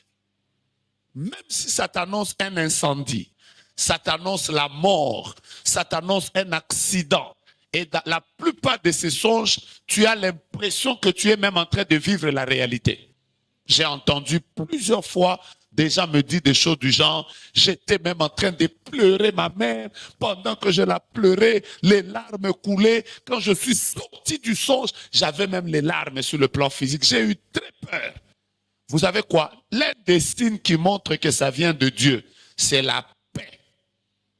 Même si ça t'annonce un incendie, ça t'annonce la mort, ça t'annonce un accident. Et dans la plupart de ces songes, tu as l'impression que tu es même en train de vivre la réalité. J'ai entendu plusieurs fois des gens me dire des choses du genre, j'étais même en train de pleurer ma mère, pendant que je la pleurais, les larmes coulaient. Quand je suis sorti du songe, j'avais même les larmes sur le plan physique. J'ai eu très peur. Vous savez quoi? L'un des signes qui montre que ça vient de Dieu, c'est la paix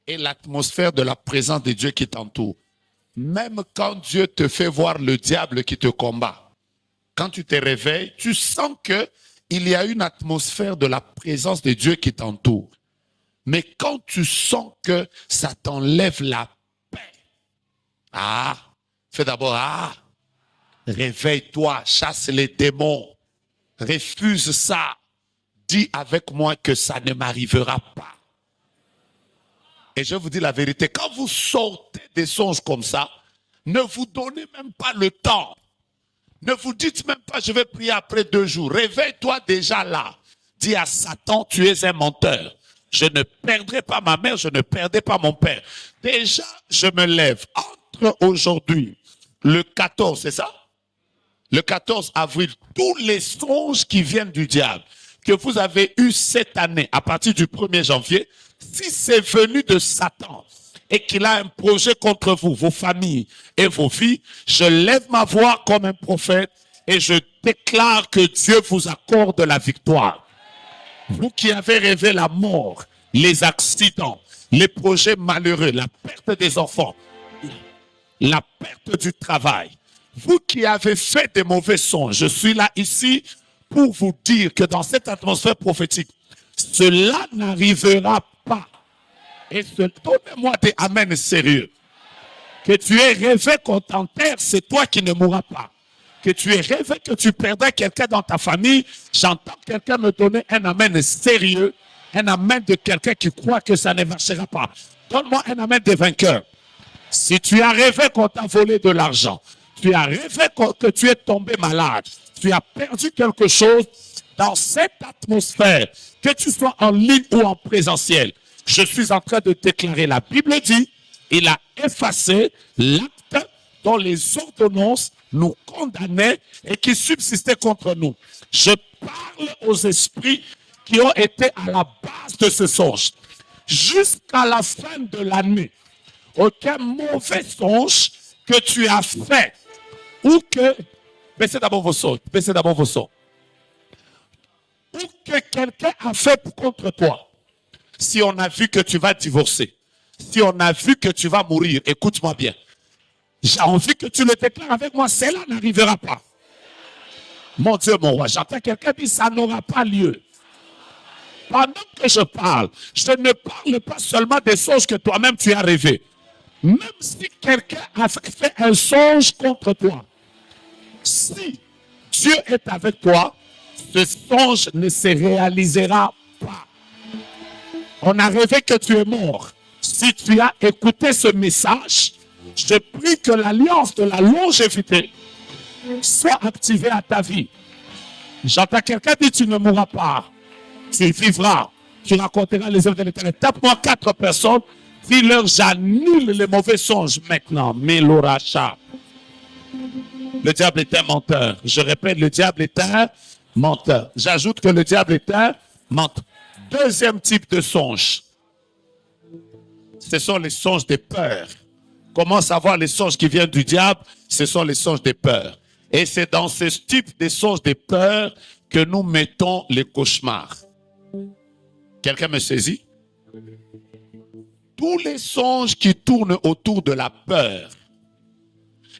et l'atmosphère de la présence de Dieu qui t'entoure. Même quand Dieu te fait voir le diable qui te combat, quand tu te réveilles, tu sens que il y a une atmosphère de la présence de Dieu qui t'entoure. Mais quand tu sens que ça t'enlève la paix, fais d'abord, réveille-toi, chasse les démons, refuse ça, dis avec moi que ça ne m'arrivera pas. Et je vous dis la vérité, quand vous sortez des songes comme ça, ne vous donnez même pas le temps. Ne vous dites même pas, je vais prier après 2 jours. Réveille-toi déjà là. Dis à Satan, tu es un menteur. Je ne perdrai pas ma mère, je ne perdrai pas mon père. Déjà, je me lève. Entre aujourd'hui, le 14, c'est ça? Le 14 avril, tous les songes qui viennent du diable, que vous avez eu cette année, à partir du 1er janvier, si c'est venu de Satan, et qu'il a un projet contre vous, vos familles et vos vies, je lève ma voix comme un prophète et je déclare que Dieu vous accorde la victoire. Vous qui avez rêvé la mort, les accidents, les projets malheureux, la perte des enfants, la perte du travail, vous qui avez fait des mauvais songes, je suis là ici pour vous dire que dans cette atmosphère prophétique, cela n'arrivera pas. Et donnez-moi des amen sérieux. Que tu aies rêvé qu'on t'enterre, c'est toi qui ne mourras pas. Que tu aies rêvé que tu perdrais quelqu'un dans ta famille, j'entends quelqu'un me donner un amen sérieux, un amen de quelqu'un qui croit que ça ne marchera pas. Donne-moi un amen des vainqueurs. Si tu as rêvé qu'on t'a volé de l'argent, tu as rêvé que tu es tombé malade, tu as perdu quelque chose dans cette atmosphère, que tu sois en ligne ou en présentiel, je suis en train de déclarer, la Bible dit, il a effacé l'acte dont les ordonnances nous condamnaient et qui subsistait contre nous. Je parle aux esprits qui ont été à la base de ce songe. Jusqu'à la fin de l'année, aucun mauvais songe que tu as fait ou que... Baissez d'abord vos sons, baissez d'abord vos sons. Ou que quelqu'un a fait contre toi. Si on a vu que tu vas divorcer, si on a vu que tu vas mourir, écoute-moi bien. J'ai envie que tu le déclares avec moi, cela n'arrivera pas. Mon Dieu, mon roi, j'entends quelqu'un dire ça n'aura pas lieu. Pendant que je parle, je ne parle pas seulement des songes que toi-même tu as rêvés. Même si quelqu'un a fait un songe contre toi, si Dieu est avec toi, ce songe ne se réalisera pas. On a rêvé que tu es mort. Si tu as écouté ce message, je prie que l'alliance de la longévité soit activée à ta vie. J'entends quelqu'un dire tu ne mourras pas. Tu vivras. Tu raconteras les œuvres de l'Éternel. Tape-moi 4 personnes. Dis-leur, j'annule les mauvais songes maintenant. Méloracha. Le diable est un menteur. Je répète, le diable est un menteur. J'ajoute que le diable est un menteur. Deuxième type de songe, ce sont les songes des peurs. Comment savoir les songes qui viennent du diable? Ce sont les songes des peurs. Et c'est dans ce type de songes des peurs que nous mettons les cauchemars. Quelqu'un me saisit? Tous les songes qui tournent autour de la peur.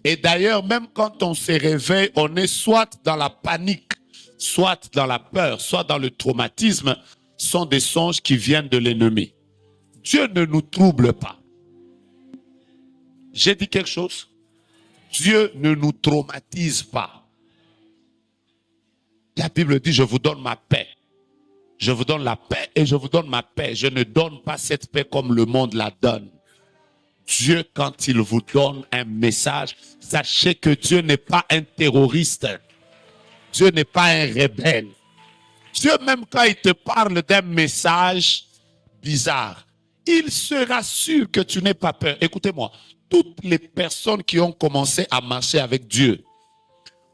Et d'ailleurs, même quand on se réveille, on est soit dans la panique, soit dans la peur, soit dans le traumatisme, sont des songes qui viennent de l'ennemi. Dieu ne nous trouble pas. J'ai dit quelque chose? Dieu ne nous traumatise pas. La Bible dit, je vous donne ma paix. Je vous donne la paix et je vous donne ma paix. Je ne donne pas cette paix comme le monde la donne. Dieu, quand il vous donne un message, sachez que Dieu n'est pas un terroriste. Dieu n'est pas un rebelle. Dieu, même quand il te parle d'un message bizarre, il se rassure que tu n'aies pas peur. Écoutez-moi, toutes les personnes qui ont commencé à marcher avec Dieu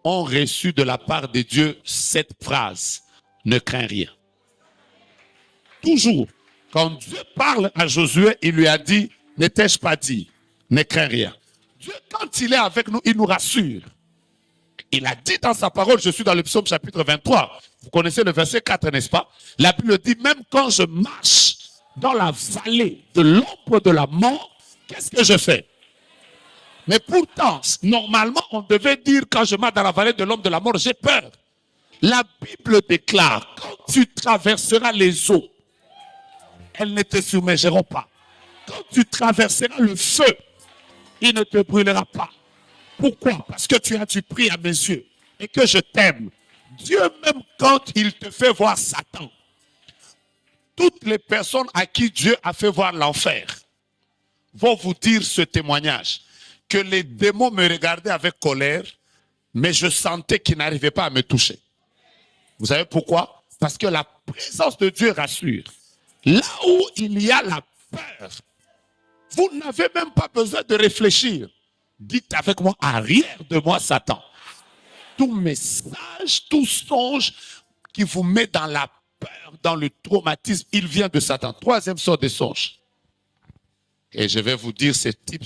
ont reçu de la part de Dieu cette phrase: ne crains rien. Toujours, quand Dieu parle à Josué, il lui a dit: ne t'ai-je pas dit, ne crains rien. Dieu, quand il est avec nous, il nous rassure. Il a dit dans sa parole, je suis dans le psaume chapitre 23. Vous connaissez le verset 4, n'est-ce pas? La Bible dit, même quand je marche dans la vallée de l'ombre de la mort, qu'est-ce que je fais? Mais pourtant, normalement, on devait dire, quand je marche dans la vallée de l'ombre de la mort, j'ai peur. La Bible déclare, quand tu traverseras les eaux, elles ne te submergeront pas. Quand tu traverseras le feu, il ne te brûlera pas. Pourquoi? Parce que tu as du prix à mes yeux et que je t'aime. Dieu, même quand il te fait voir Satan, toutes les personnes à qui Dieu a fait voir l'enfer vont vous dire ce témoignage, que les démons me regardaient avec colère, mais je sentais qu'ils n'arrivaient pas à me toucher. Vous savez pourquoi? Parce que la présence de Dieu rassure. Là où il y a la peur, vous n'avez même pas besoin de réfléchir. Dites avec moi, arrière de moi, Satan. Tout message, tout songe qui vous met dans la peur, dans le traumatisme, il vient de Satan. Troisième sorte de songe. Et je vais vous dire ce type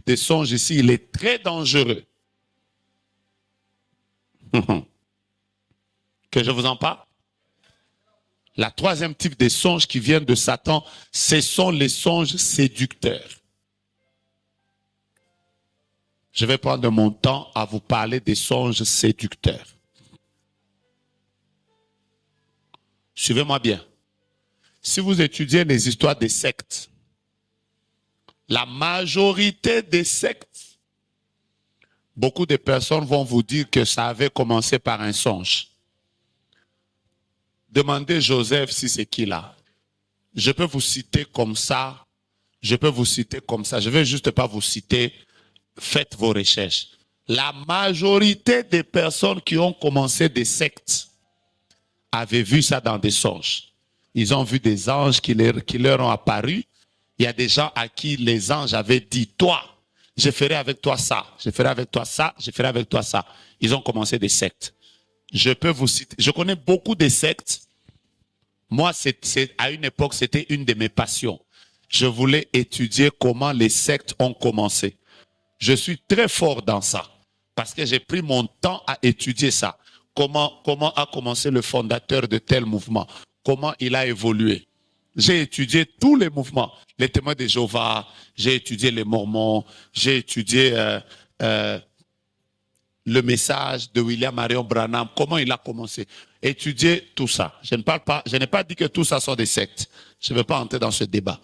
de songe ici, il est très dangereux. Que je vous en parle? La troisième type de songes qui viennent de Satan, ce sont les songes séducteurs. Je vais prendre mon temps à vous parler des songes séducteurs. Suivez-moi bien. Si vous étudiez les histoires des sectes, la majorité des sectes, beaucoup de personnes vont vous dire que ça avait commencé par un songe. Demandez Joseph si c'est qui là. Je peux vous citer comme ça. Je peux vous citer comme ça. Je ne vais juste pas vous citer. Faites vos recherches. La majorité des personnes qui ont commencé des sectes avaient vu ça dans des songes. Ils ont vu des anges qui leur ont apparu. Il y a des gens à qui les anges avaient dit, toi, je ferai avec toi ça, je ferai avec toi ça, je ferai avec toi ça. Ils ont commencé des sectes. Je peux vous citer, je connais beaucoup de sectes. Moi, à une époque, c'était une de mes passions. Je voulais étudier comment les sectes ont commencé. Je suis très fort dans ça parce que j'ai pris mon temps à étudier ça. Comment a commencé le fondateur de tel mouvement? Comment il a évolué? J'ai étudié tous les mouvements. Les témoins de Jéhovah, j'ai étudié les Mormons, j'ai étudié le message de William Marion Branham, comment il a commencé. Étudier tout ça. Je n'ai pas dit que tout ça sont des sectes. Je ne veux pas entrer dans ce débat.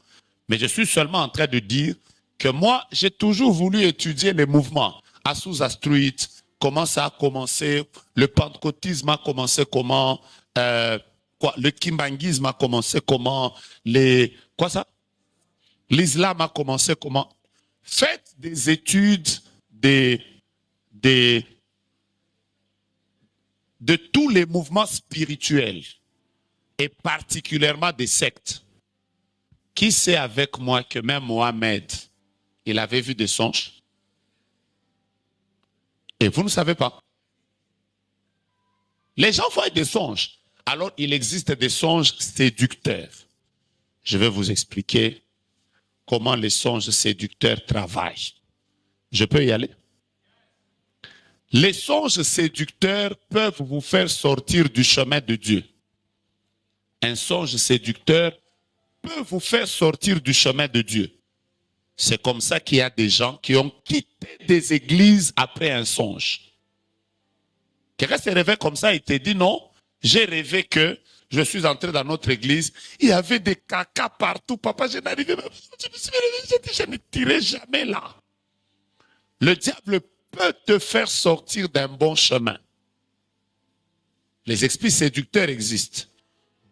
Mais je suis seulement en train de dire que moi, j'ai toujours voulu étudier les mouvements. Azusa Street, comment ça a commencé, le pentecôtisme a commencé comment, le kimbanguisme a commencé comment, l'islam a commencé comment. Faites des études de tous les mouvements spirituels et particulièrement des sectes. Qui sait avec moi que même Mohamed, il avait vu des songes? Et vous ne savez pas. Les gens voient des songes. Alors, il existe des songes séducteurs. Je vais vous expliquer comment les songes séducteurs travaillent. Je peux y aller? Les songes séducteurs peuvent vous faire sortir du chemin de Dieu. un songe séducteur peut vous faire sortir du chemin de Dieu. C'est comme ça qu'il y a des gens qui ont quitté des églises après un songe. Quelqu'un s'est réveillé comme ça et t'a dit non, j'ai rêvé que je suis entré dans notre église, il y avait des caca partout. Papa, je n'arrivais même pas. Je me suis réveillé, je ne tirais jamais là. Le diable peut te faire sortir d'un bon chemin. Les esprits séducteurs existent.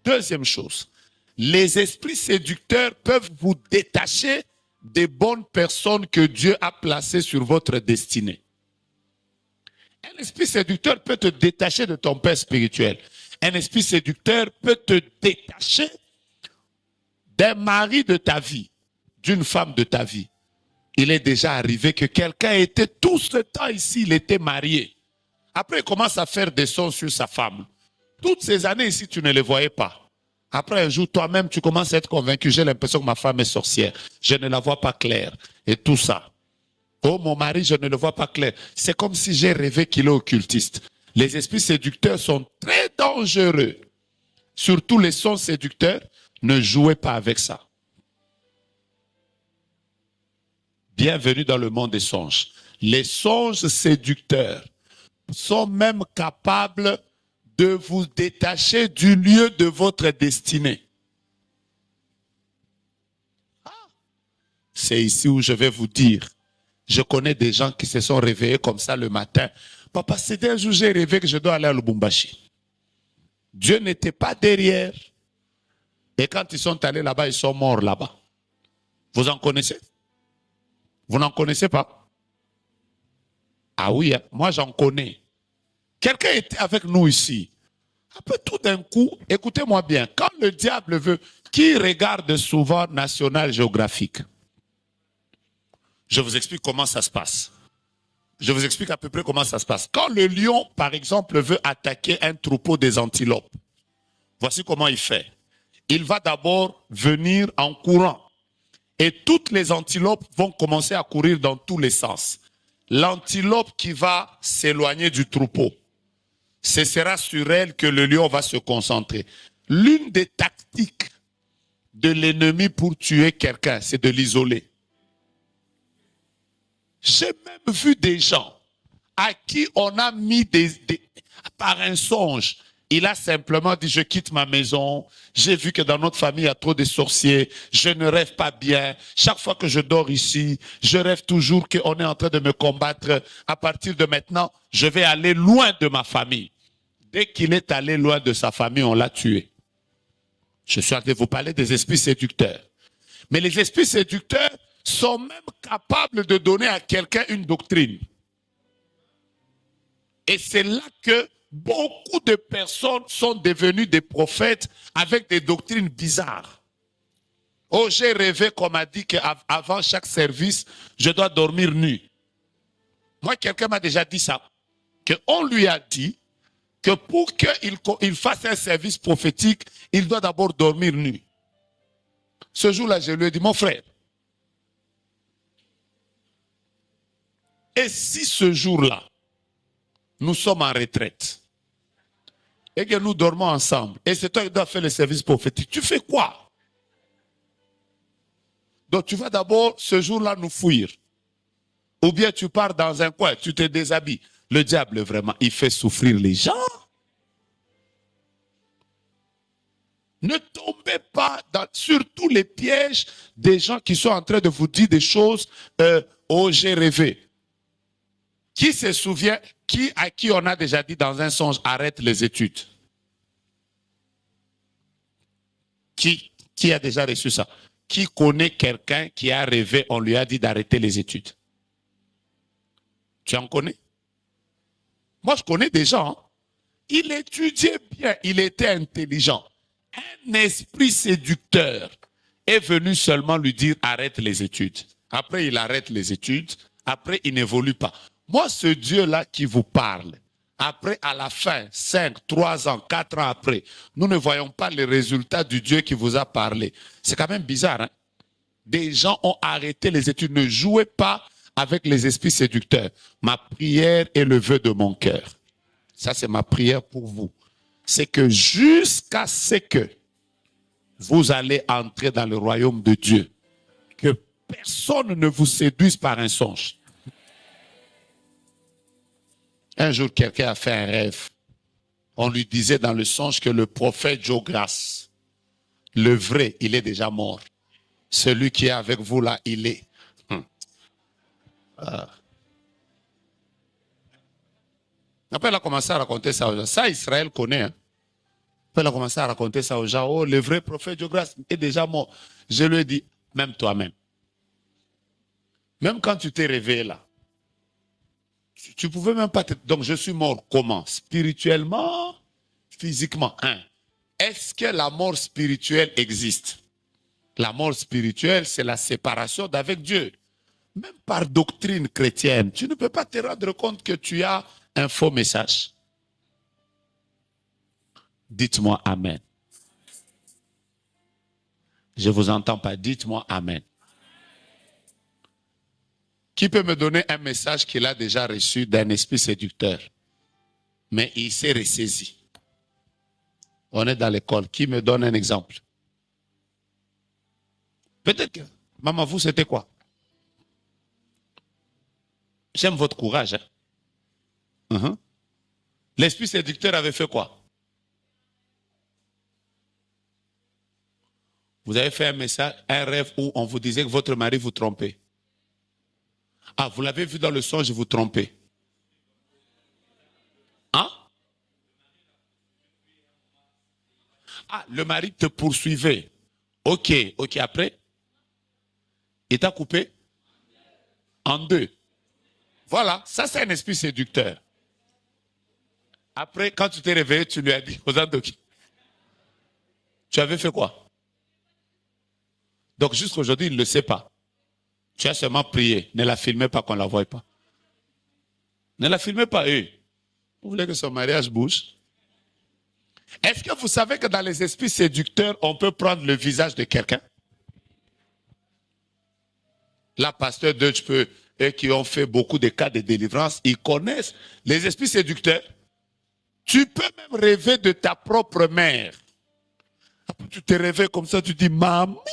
Deuxième chose, les esprits séducteurs peuvent vous détacher des bonnes personnes que Dieu a placées sur votre destinée. Un esprit séducteur peut te détacher de ton père spirituel. Un esprit séducteur peut te détacher d'un mari de ta vie, d'une femme de ta vie. Il est déjà arrivé que quelqu'un était tout ce temps ici, il était marié. Après, il commence à faire des sons sur sa femme. Toutes ces années ici, tu ne les voyais pas. Après un jour, toi-même, tu commences à être convaincu. J'ai l'impression que ma femme est sorcière. Je ne la vois pas claire. Et tout ça. Oh, mon mari, je ne le vois pas clair. C'est comme si j'ai rêvé qu'il est occultiste. Les esprits séducteurs sont très dangereux. Surtout les sons séducteurs, ne jouez pas avec ça. Bienvenue dans le monde des songes. Les songes séducteurs sont même capables de vous détacher du lieu de votre destinée. C'est ici où je vais vous dire. Je connais des gens qui se sont réveillés comme ça le matin. Papa, c'était un jour j'ai rêvé que je dois aller à Lubumbashi. Dieu n'était pas derrière. Et quand ils sont allés là-bas, ils sont morts là-bas. Vous en connaissez? Vous n'en connaissez pas? Ah oui, hein? Moi j'en connais. Quelqu'un était avec nous ici. Après tout d'un coup, écoutez-moi bien, quand le diable veut, qui regarde souvent National Geographic? Je vous explique comment ça se passe. Je vous explique à peu près comment ça se passe. Quand le lion, par exemple, veut attaquer un troupeau des antilopes, voici comment il fait. Il va d'abord venir en courant. Et toutes les antilopes vont commencer à courir dans tous les sens. L'antilope qui va s'éloigner du troupeau, ce sera sur elle que le lion va se concentrer. L'une des tactiques de l'ennemi pour tuer quelqu'un, c'est de l'isoler. J'ai même vu des gens à qui on a mis par un songe. Il a simplement dit, je quitte ma maison, j'ai vu que dans notre famille, il y a trop de sorciers, je ne rêve pas bien. Chaque fois que je dors ici, je rêve toujours qu'on est en train de me combattre. À partir de maintenant, je vais aller loin de ma famille. Dès qu'il est allé loin de sa famille, on l'a tué. Je suis en train de vous parler des esprits séducteurs. Mais les esprits séducteurs sont même capables de donner à quelqu'un une doctrine. Et c'est là que beaucoup de personnes sont devenues des prophètes avec des doctrines bizarres. Oh, j'ai rêvé qu'on m'a dit qu'avant chaque service, je dois dormir nu. Moi, quelqu'un m'a déjà dit ça. Qu'on lui a dit que pour qu'il fasse un service prophétique, il doit d'abord dormir nu. Ce jour-là, je lui ai dit, mon frère, et si ce jour-là, nous sommes en retraite, et que nous dormons ensemble, et c'est toi qui dois faire le service prophétique, tu fais quoi? Donc tu vas d'abord ce jour-là nous fuir. Ou bien tu pars dans un coin, tu te déshabilles. Le diable, vraiment, il fait souffrir les gens. Ne tombez pas sur tous les pièges des gens qui sont en train de vous dire des choses. Oh, j'ai rêvé. Qui se souvient, à qui on a déjà dit dans un songe, arrête les études? Qui a déjà reçu ça? Qui connaît quelqu'un qui a rêvé, on lui a dit d'arrêter les études? Tu en connais? Moi, je connais des gens. Hein? Il étudiait bien, il était intelligent. Un esprit séducteur est venu seulement lui dire arrête les études. Après, il arrête les études. Après, il n'évolue pas. Moi, ce Dieu-là qui vous parle, après, à la fin, 5, 3 ans, 4 ans après, nous ne voyons pas les résultats du Dieu qui vous a parlé. C'est quand même bizarre. Hein? Des gens ont arrêté les études. Ne jouez pas avec les esprits séducteurs. Ma prière est le vœu de mon cœur. Ça, c'est ma prière pour vous. C'est que jusqu'à ce que vous allez entrer dans le royaume de Dieu. Que personne ne vous séduise par un songe. Un jour, quelqu'un a fait un rêve. On lui disait dans le songe que le prophète Joe-Grace, le vrai, il est déjà mort. Celui qui est avec vous là, il est. Après, il a commencé à raconter ça aux gens. Ça, Israël connaît. Hein. Après, il a commencé à raconter ça aux gens. Oh, le vrai prophète Joe-Grace est déjà mort. Je lui ai dit, même toi-même. Même quand tu t'es réveillé là, tu pouvais même pas te... Donc, je suis mort comment? Spirituellement, physiquement. Est-ce que la mort spirituelle existe? La mort spirituelle, c'est la séparation d'avec Dieu. Même par doctrine chrétienne, tu ne peux pas te rendre compte que tu as un faux message. Dites-moi Amen. Je ne vous entends pas. Dites-moi Amen. Qui peut me donner un message qu'il a déjà reçu d'un esprit séducteur, mais il s'est ressaisi? On est dans l'école. Qui me donne un exemple? Peut-être que, maman, vous, c'était quoi? J'aime votre courage. Hein? L'esprit séducteur avait fait quoi? Vous avez fait un message, un rêve où on vous disait que votre mari vous trompait. Ah, vous l'avez vu dans le songe, vous trompez. Hein? Ah, le mari te poursuivait. Ok, après, il t'a coupé en deux. Voilà, ça c'est un esprit séducteur. Après, quand tu t'es réveillé, tu lui as dit, tu avais fait quoi? Donc jusqu'aujourd'hui, il ne le sait pas. Tu as seulement prié. Ne la filmez pas qu'on ne la voie pas. Ne la filmez pas, eux. Vous voulez que son mariage bouge? Est-ce que vous savez que dans les esprits séducteurs, on peut prendre le visage de quelqu'un? Là, pasteur Deutsch peut, eux qui ont fait beaucoup de cas de délivrance, ils connaissent les esprits séducteurs. Tu peux même rêver de ta propre mère. Après, tu te réveilles comme ça, tu dis, maman,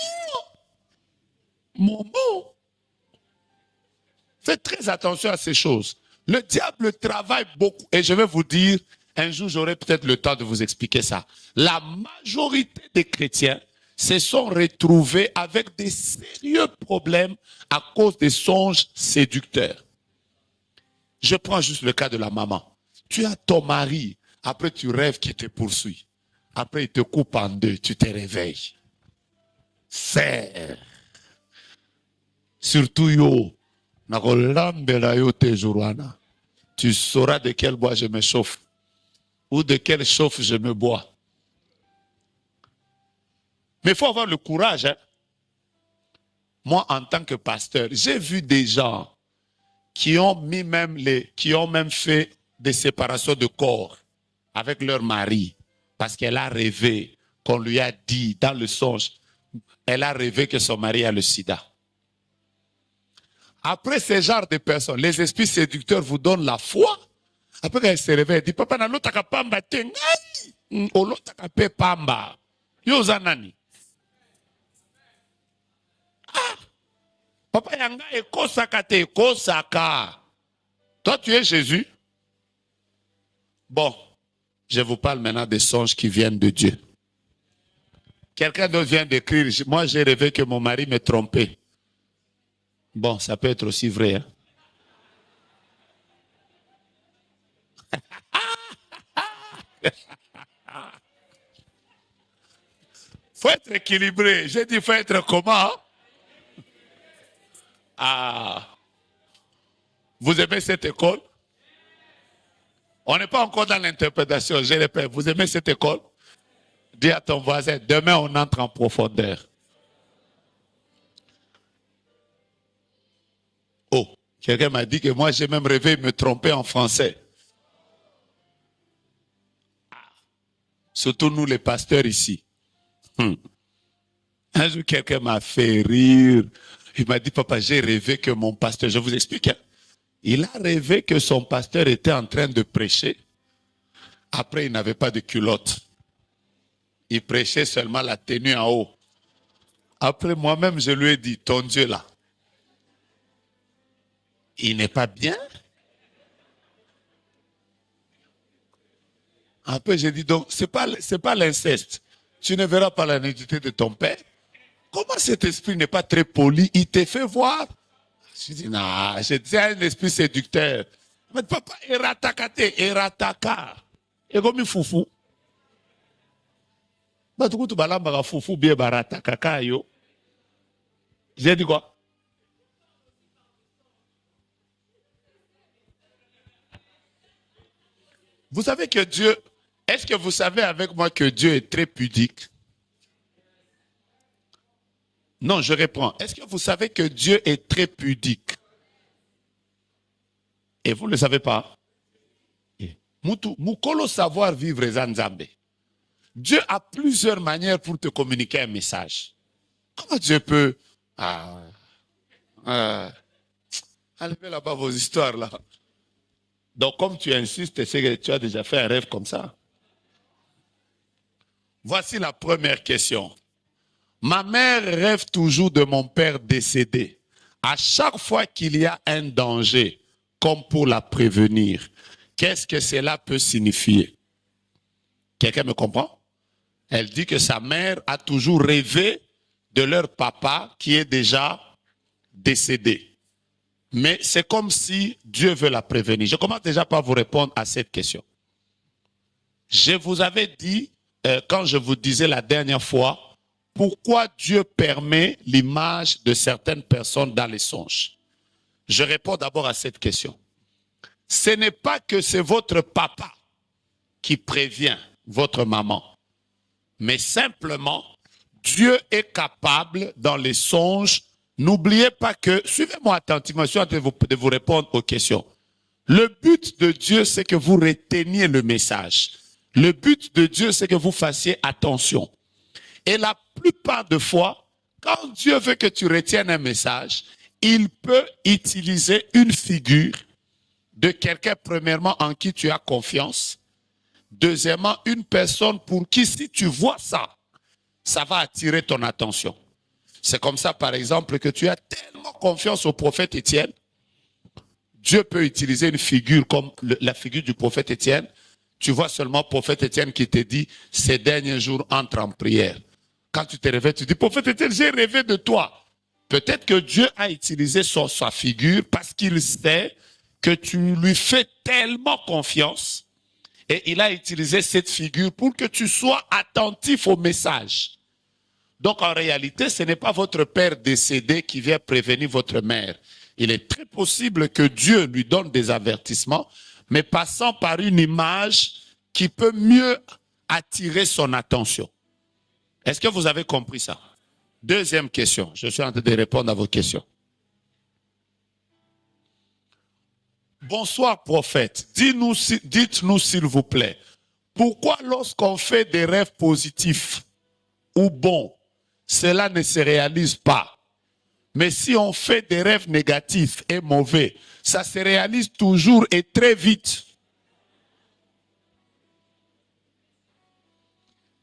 maman. Faites très attention à ces choses. Le diable travaille beaucoup. Et je vais vous dire, un jour, j'aurai peut-être le temps de vous expliquer ça. La majorité des chrétiens se sont retrouvés avec des sérieux problèmes à cause des songes séducteurs. Je prends juste le cas de la maman. Tu as ton mari, après tu rêves qu'il te poursuit. Après il te coupe en deux, tu te réveilles. C'est surtout yo. Tu sauras de quel bois je me chauffe ou de quelle chauffe je me bois. Mais il faut avoir le courage. Hein? Moi, en tant que pasteur, j'ai vu des gens qui ont même fait des séparations de corps avec leur mari parce qu'elle a rêvé qu'on lui a dit dans le songe, elle a rêvé que son mari a le sida. Après ce genre de personnes, les esprits séducteurs vous donnent la foi. Après qu'elle se réveille, elle dit, papa, na lotaka pamba te ngai, o lotaka pe pamba. Yo zanani. Ah, papa yanga ekosaka te ekosaka. Toi, tu es Jésus. Bon, je vous parle maintenant des songes qui viennent de Dieu. Quelqu'un d'autre vient d'écrire, moi j'ai rêvé que mon mari me trompait. Bon, ça peut être aussi vrai. Hein? Faut être équilibré. J'ai dit, faut être comment? Ah. Vous aimez cette école? On n'est pas encore dans l'interprétation, je répète. Vous aimez cette école? Dis à ton voisin, demain on entre en profondeur. Oh, quelqu'un m'a dit que moi j'ai même rêvé me tromper en français. Surtout nous les pasteurs ici. Un jour quelqu'un m'a fait rire. Il m'a dit, papa, j'ai rêvé que mon pasteur, je vous explique, hein? Il a rêvé que son pasteur était en train de prêcher. Après, il n'avait pas de culotte. Il prêchait seulement la tenue en haut. Après, moi-même, je lui ai dit, ton Dieu là, il n'est pas bien. Après, j'ai dit, donc, c'est pas l'inceste. Tu ne verras pas la nudité de ton père. Comment cet esprit n'est pas très poli? Il te fait voir. Je dis, non, c'est un esprit séducteur. Mais papa, eratakate, erataka. Et comme il foufou. Bah, tout le monde a foufou bien baratakaka yo. J'ai dit quoi? Vous savez que Dieu, est-ce que vous savez avec moi que Dieu est très pudique? Non, je réponds. Est-ce que vous savez que Dieu est très pudique? Et vous ne le savez pas? Mukolo savoir vivre Zanzambe. Dieu a plusieurs manières pour te communiquer un message. Comment Dieu peut... enlevez là-bas vos histoires là. Donc comme tu insistes, c'est que tu as déjà fait un rêve comme ça. Voici la première question. Ma mère rêve toujours de mon père décédé. À chaque fois qu'il y a un danger, comme pour la prévenir, qu'est-ce que cela peut signifier? Quelqu'un me comprend? Elle dit que sa mère a toujours rêvé de leur papa qui est déjà décédé. Mais c'est comme si Dieu veut la prévenir. Je commence déjà par vous répondre à cette question. Je vous avais dit, quand je vous disais la dernière fois, pourquoi Dieu permet l'image de certaines personnes dans les songes. Je réponds d'abord à cette question. Ce n'est pas que c'est votre papa qui prévient votre maman, mais simplement, Dieu est capable dans les songes. N'oubliez pas que, suivez-moi attentivement, je suis en train de vous répondre aux questions. Le but de Dieu, c'est que vous reteniez le message. Le but de Dieu, c'est que vous fassiez attention. Et la plupart des fois, quand Dieu veut que tu retiennes un message, il peut utiliser une figure de quelqu'un, premièrement, en qui tu as confiance. Deuxièmement, une personne pour qui, si tu vois ça, ça va attirer ton attention. C'est comme ça, par exemple, que tu as tellement confiance au prophète Étienne. Dieu peut utiliser une figure comme la figure du prophète Étienne. Tu vois seulement le prophète Étienne qui te dit, ces derniers jours, entre en prière. Quand tu te réveilles, tu dis, prophète Étienne, j'ai rêvé de toi. Peut-être que Dieu a utilisé sa figure parce qu'il sait que tu lui fais tellement confiance et il a utilisé cette figure pour que tu sois attentif au message. Donc en réalité, ce n'est pas votre père décédé qui vient prévenir votre mère. Il est très possible que Dieu lui donne des avertissements, mais passant par une image qui peut mieux attirer son attention. Est-ce que vous avez compris ça? Deuxième question. Je suis en train de répondre à vos questions. Bonsoir prophète. Dites-nous s'il vous plaît, pourquoi lorsqu'on fait des rêves positifs ou bons, cela ne se réalise pas? Mais si on fait des rêves négatifs et mauvais, ça se réalise toujours et très vite.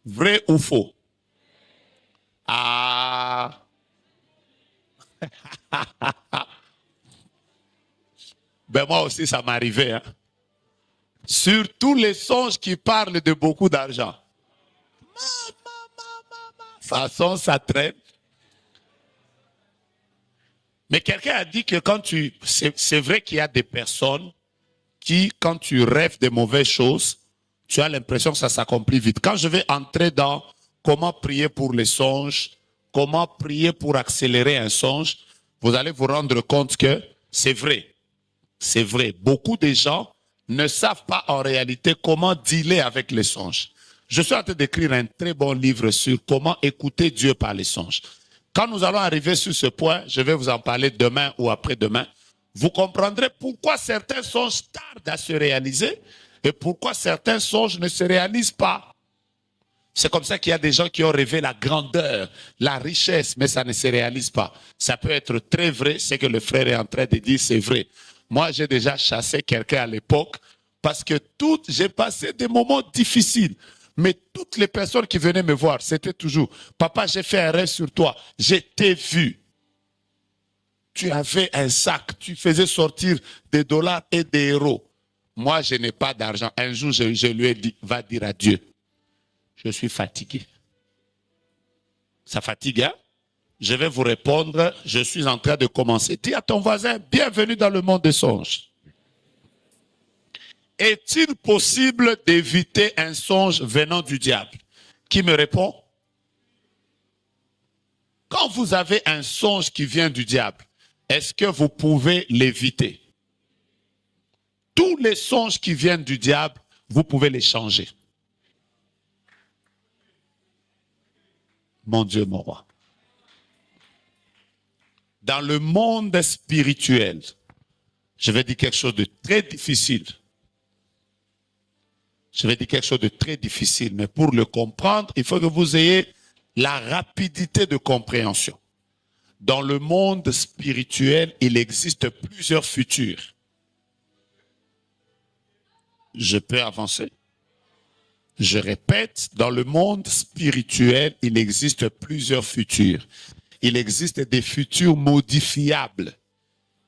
Vrai ou faux? Ah. Ben moi aussi, ça m'arrivait. Hein. Surtout les songes qui parlent de beaucoup d'argent. Façon, ça traîne. Mais quelqu'un a dit que quand c'est vrai qu'il y a des personnes qui, quand tu rêves de mauvaises choses, tu as l'impression que ça s'accomplit vite. Quand je vais entrer dans comment prier pour les songes, comment prier pour accélérer un songe, vous allez vous rendre compte que c'est vrai. C'est vrai. Beaucoup de gens ne savent pas en réalité comment dealer avec les songes. Je suis en train d'écrire un très bon livre sur comment écouter Dieu par les songes. Quand nous allons arriver sur ce point, je vais vous en parler demain ou après-demain, vous comprendrez pourquoi certains songes tardent à se réaliser et pourquoi certains songes ne se réalisent pas. C'est comme ça qu'il y a des gens qui ont rêvé la grandeur, la richesse, mais ça ne se réalise pas. Ça peut être très vrai, ce que le frère est en train de dire, c'est vrai. Moi, j'ai déjà chassé quelqu'un à l'époque parce que j'ai passé des moments difficiles. Mais toutes les personnes qui venaient me voir, c'était toujours, papa, j'ai fait un rêve sur toi, je t'ai vu. Tu avais un sac, tu faisais sortir des dollars et des euros. Moi, je n'ai pas d'argent. Un jour, je lui ai dit, va dire à Dieu, je suis fatigué. Ça fatigue, hein? Je vais vous répondre, je suis en train de commencer. Dis à ton voisin, bienvenue dans le monde des songes. Est-il possible d'éviter un songe venant du diable? Qui me répond? Quand vous avez un songe qui vient du diable, est-ce que vous pouvez l'éviter? Tous les songes qui viennent du diable, vous pouvez les changer. Mon Dieu, mon roi. Dans le monde spirituel, je vais dire quelque chose de très difficile. Je vais dire quelque chose de très difficile, mais pour le comprendre, il faut que vous ayez la rapidité de compréhension. Dans le monde spirituel, il existe plusieurs futurs. Je peux avancer. Je répète, dans le monde spirituel, il existe plusieurs futurs. Il existe des futurs modifiables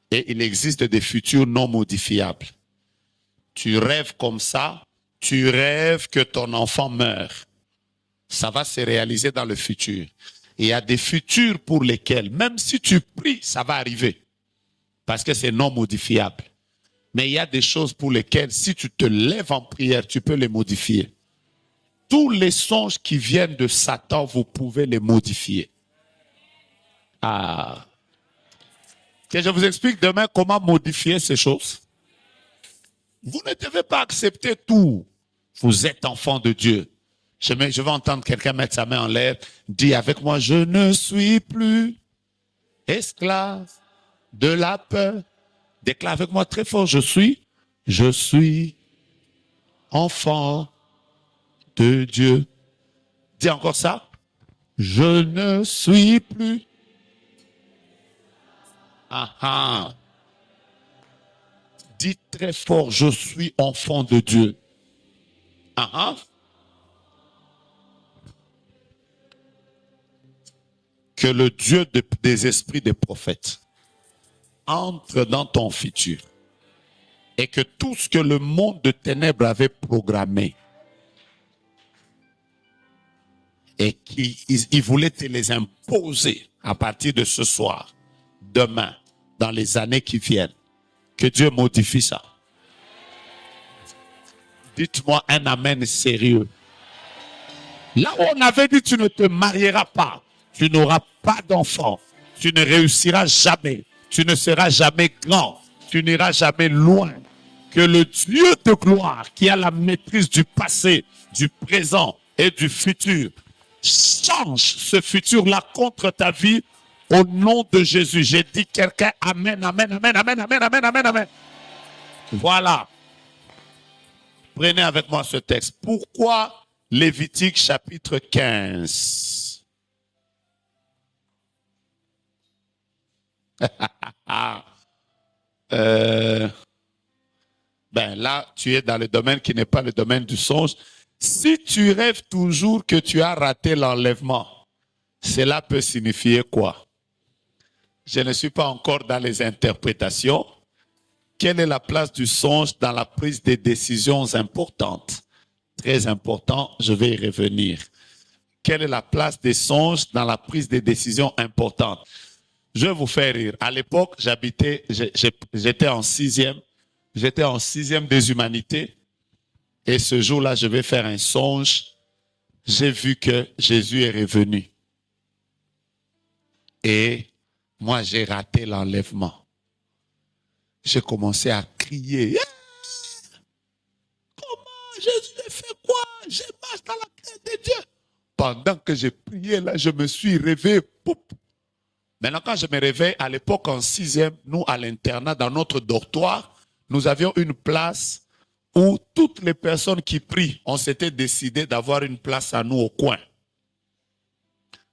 et il existe des futurs non modifiables. Tu rêves comme ça, tu rêves que ton enfant meurt. Ça va se réaliser dans le futur. Et il y a des futurs pour lesquels, même si tu pries, ça va arriver. Parce que c'est non modifiable. Mais il y a des choses pour lesquelles, si tu te lèves en prière, tu peux les modifier. Tous les songes qui viennent de Satan, vous pouvez les modifier. Ah. Que je vous explique demain comment modifier ces choses. Vous ne devez pas accepter tout. Vous êtes enfant de Dieu. Je vais entendre quelqu'un mettre sa main en l'air. Dis avec moi, je ne suis plus esclave de la peur. Déclare avec moi très fort, je suis enfant de Dieu. Dis encore ça. Je ne suis plus. Ah ah. Dis très fort, je suis enfant de Dieu. Ah ah. Que le Dieu des esprits des prophètes entre dans ton futur et que tout ce que le monde de ténèbres avait programmé et qu'il voulait te les imposer à partir de ce soir, demain, dans les années qui viennent, que Dieu modifie ça. Dites-moi un amen sérieux. Là où on avait dit tu ne te marieras pas, tu n'auras pas d'enfant, tu ne réussiras jamais, tu ne seras jamais grand, tu n'iras jamais loin. Que le Dieu de gloire qui a la maîtrise du passé, du présent et du futur change ce futur-là contre ta vie au nom de Jésus. J'ai dit quelqu'un amen, amen, amen, amen, amen, amen, amen, amen. Voilà. Prenez avec moi ce texte. Pourquoi Lévitique chapitre 15? Ben là, tu es dans le domaine qui n'est pas le domaine du songe. Si tu rêves toujours que tu as raté l'enlèvement, cela peut signifier quoi? Je ne suis pas encore dans les interprétations. Quelle est la place du songe dans la prise des décisions importantes? Très important, je vais y revenir. Quelle est la place des songes dans la prise des décisions importantes? Je vais vous faire rire. À l'époque, j'étais en sixième des humanités. Et ce jour-là, je vais faire un songe. J'ai vu que Jésus est revenu. Et moi, j'ai raté l'enlèvement. J'ai commencé à crier. Comment Jésus a fait quoi? Je marche dans la crainte de Dieu. Pendant que j'ai prié, là, je me suis réveillé. Poup. Maintenant, quand je me réveille, à l'époque, en sixième, nous, à l'internat, dans notre dortoir, nous avions une place où toutes les personnes qui prient, on s'était décidé d'avoir une place à nous au coin.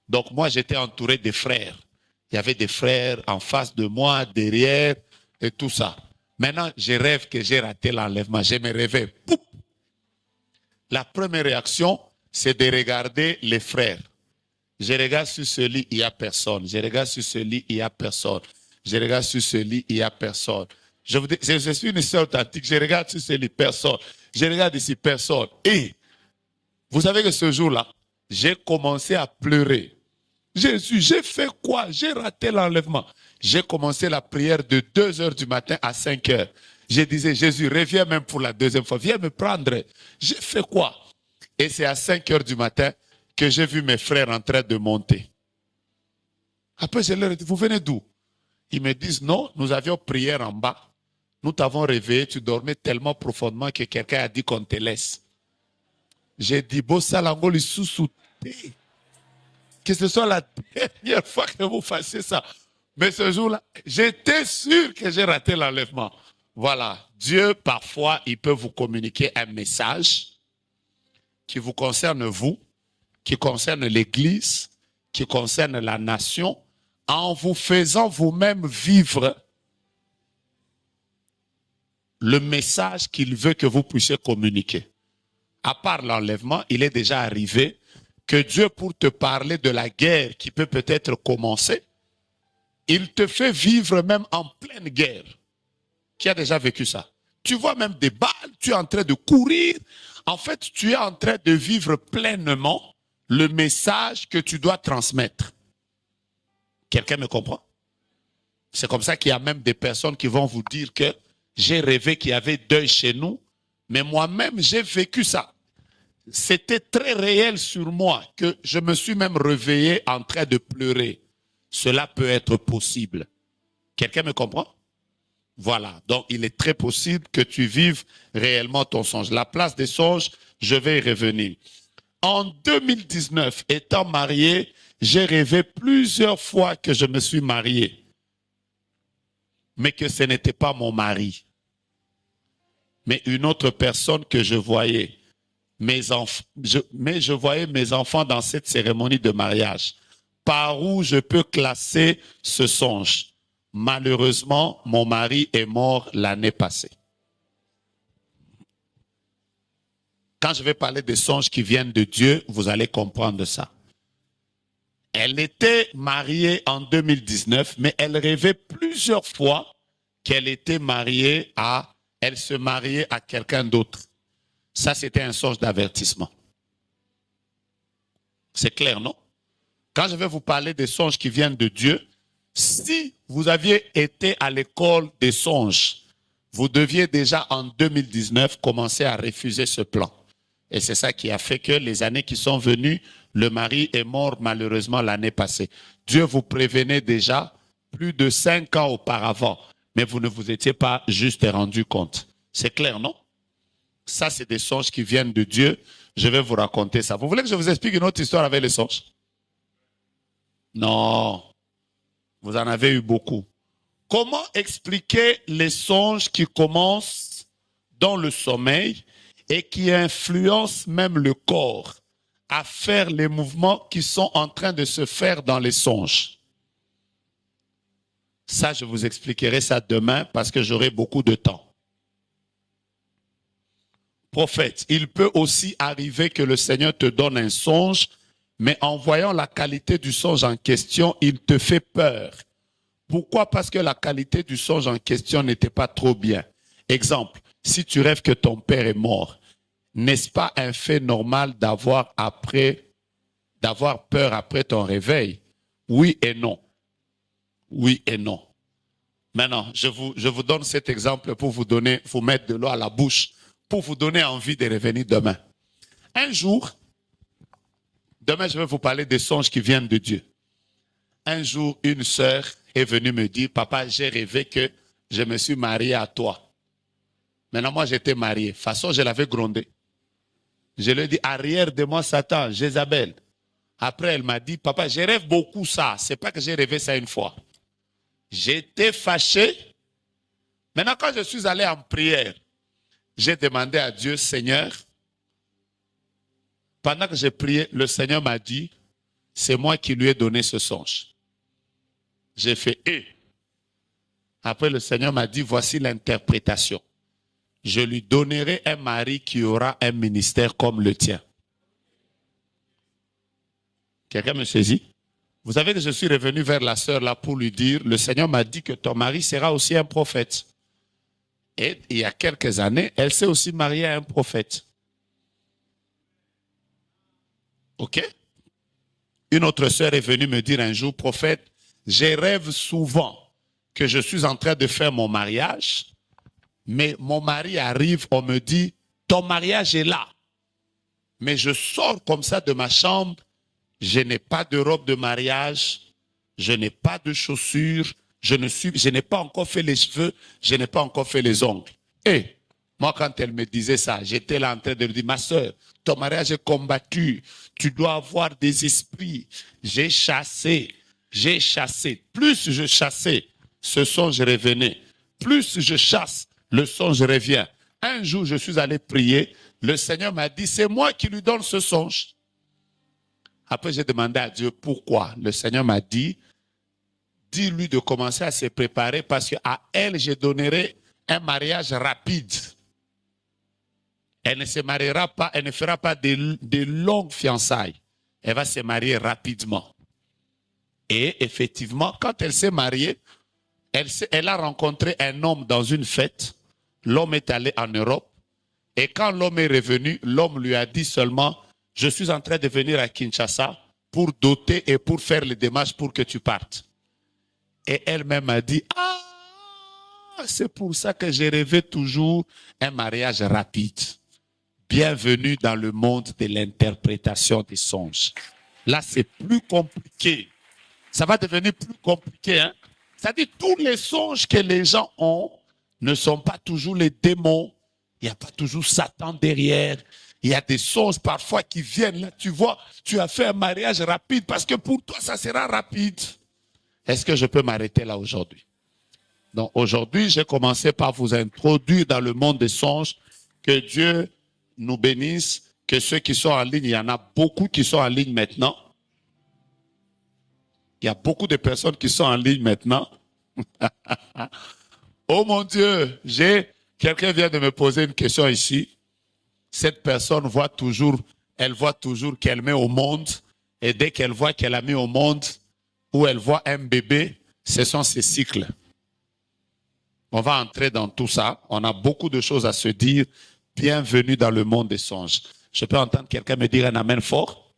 Donc, moi, j'étais entouré des frères. Il y avait des frères en face de moi, derrière, et tout ça. Maintenant, je rêve que j'ai raté l'enlèvement. Je me réveille. Poup. la première réaction, c'est de regarder les frères. Je regarde sur ce lit, il n'y a personne. Je regarde sur ce lit, il n'y a personne. Je regarde sur ce lit, il n'y a personne. Je suis une histoire authentique. Je regarde sur ce lit, personne. Je regarde ici, personne. Et vous savez que ce jour-là, j'ai commencé à pleurer. Jésus, j'ai fait quoi? J'ai raté l'enlèvement. J'ai commencé la prière de 2 heures du matin à 5 heures. Je disais, Jésus, reviens même pour la deuxième fois. Viens me prendre. J'ai fait quoi? Et c'est à 5 heures du matin que j'ai vu mes frères en train de monter. Après, je leur ai dit, vous venez d'où? Ils me disent, non, nous avions prié en bas. Nous t'avons réveillé, tu dormais tellement profondément que quelqu'un a dit qu'on te laisse. J'ai dit, Bossalango, sous-souté. Que ce soit la dernière fois que vous fassiez ça. Mais ce jour-là, j'étais sûr que j'ai raté l'enlèvement. Voilà. Dieu, parfois, il peut vous communiquer un message qui vous concerne vous, qui concerne l'Église, qui concerne la nation, en vous faisant vous-même vivre le message qu'il veut que vous puissiez communiquer. À part l'enlèvement, il est déjà arrivé que Dieu, pour te parler de la guerre qui peut peut-être commencer, il te fait vivre même en pleine guerre. Qui a déjà vécu ça? Tu vois même des balles, tu es en train de courir. En fait, tu es en train de vivre pleinement le message que tu dois transmettre. Quelqu'un me comprend? C'est comme ça qu'il y a même des personnes qui vont vous dire que j'ai rêvé qu'il y avait deuil chez nous, mais moi-même, j'ai vécu ça. C'était très réel sur moi que je me suis même réveillé en train de pleurer. Cela peut être possible. Quelqu'un me comprend? Voilà. Donc, il est très possible que tu vives réellement ton songe. La place des songes, je vais y revenir. En 2019, étant marié, j'ai rêvé plusieurs fois que je me suis marié, mais que ce n'était pas mon mari, mais une autre personne que je voyais. Mais je voyais mes enfants dans cette cérémonie de mariage. Par où je peux classer ce songe? Malheureusement, mon mari est mort l'année passée. Quand je vais parler des songes qui viennent de Dieu, vous allez comprendre ça. Elle était mariée en 2019, mais elle rêvait plusieurs fois qu'elle était mariée à, elle se mariait à quelqu'un d'autre. Ça, c'était un songe d'avertissement. C'est clair, non? Quand je vais vous parler des songes qui viennent de Dieu, si vous aviez été à l'école des songes, vous deviez déjà en 2019 commencer à refuser ce plan. Et c'est ça qui a fait que les années qui sont venues, le mari est mort malheureusement l'année passée. Dieu vous prévenait déjà plus de 5 ans auparavant, mais vous ne vous étiez pas juste rendu compte. C'est clair, non? Ça, c'est des songes qui viennent de Dieu. Je vais vous raconter ça. Vous voulez que je vous explique une autre histoire avec les songes? Non. Vous en avez eu beaucoup. Comment expliquer les songes qui commencent dans le sommeil et qui influencent même le corps à faire les mouvements qui sont en train de se faire dans les songes? Ça, je vous expliquerai ça demain parce que j'aurai beaucoup de temps. Prophète, il peut aussi arriver que le Seigneur te donne un songe, mais en voyant la qualité du songe en question, il te fait peur. Pourquoi? Parce que la qualité du songe en question n'était pas trop bien. Exemple, si tu rêves que ton père est mort, n'est-ce pas un fait normal d'avoir peur après ton réveil? Oui et non. Oui et non. Maintenant, je vous donne cet exemple pour vous mettre de l'eau à la bouche, pour vous donner envie de revenir demain. Un jour, demain je vais vous parler des songes qui viennent de Dieu. Un jour, une sœur est venue me dire, papa, j'ai rêvé que je me suis marié à toi. Maintenant, moi, j'étais marié. De toute façon, je l'avais grondé. Je lui ai dit, arrière de moi, Satan, Jézabel. Après, elle m'a dit, papa, je rêve beaucoup ça. C'est pas que j'ai rêvé ça une fois. J'étais fâché. Maintenant, quand je suis allé en prière, j'ai demandé à Dieu, Seigneur, pendant que j'ai prié, le Seigneur m'a dit, c'est moi qui lui ai donné ce songe. J'ai fait « Après, le Seigneur m'a dit, voici l'interprétation. je lui donnerai un mari qui aura un ministère comme le tien. Quelqu'un me saisit? Vous savez que je suis revenu vers la sœur là pour lui dire, le Seigneur m'a dit que ton mari sera aussi un prophète. Et il y a quelques années, elle s'est aussi mariée à un prophète. OK? Une autre sœur est venue me dire un jour, prophète, je rêve souvent que je suis en train de faire mon mariage, mais mon mari arrive, on me dit, ton mariage est là. Mais je sors comme ça de ma chambre, je n'ai pas de robe de mariage, je n'ai pas de chaussures, je n'ai pas encore fait les cheveux, je n'ai pas encore fait les ongles. Et moi, quand elle me disait ça, j'étais là en train de lui dire, ma soeur, ton mariage est combattu, tu dois avoir des esprits. J'ai chassé. Plus je chassais, ce songe revenait. Plus je chasse, le songe revient. Un jour, je suis allé prier, le Seigneur m'a dit, c'est moi qui lui donne ce songe. Après, j'ai demandé à Dieu pourquoi. Le Seigneur m'a dit, dis-lui de commencer à se préparer parce qu'à elle, je donnerai un mariage rapide. Elle ne se mariera pas, elle ne fera pas de longues fiançailles. Elle va se marier rapidement. Et effectivement, quand elle s'est mariée, elle a rencontré un homme dans une fête. L'homme est allé en Europe. Et quand l'homme est revenu, l'homme lui a dit seulement, je suis en train de venir à Kinshasa pour doter et pour faire les démarches pour que tu partes. Et elle-même a dit, ah, c'est pour ça que j'ai rêvé toujours un mariage rapide. Bienvenue dans le monde de l'interprétation des songes. Là, c'est plus compliqué. Ça va devenir plus compliqué. Hein? C'est-à-dire, tous les songes que les gens ont ne sont pas toujours les démons. Il n'y a pas toujours Satan derrière. Il y a des songes parfois qui viennent. Là, tu vois, tu as fait un mariage rapide parce que pour toi, ça sera rapide. Est-ce que je peux m'arrêter là aujourd'hui? Donc, aujourd'hui, j'ai commencé par vous introduire dans le monde des songes. Que Dieu nous bénisse. Que ceux qui sont en ligne, il y en a beaucoup qui sont en ligne maintenant. Il y a beaucoup de personnes qui sont en ligne maintenant. Oh mon Dieu, quelqu'un vient de me poser une question ici. Cette personne voit toujours qu'elle met au monde. Et dès qu'elle voit qu'elle a mis au monde, ou elle voit un bébé, ce sont ses cycles. On va entrer dans tout ça. On a beaucoup de choses à se dire. Bienvenue dans le monde des songes. Je peux entendre quelqu'un me dire un amen fort?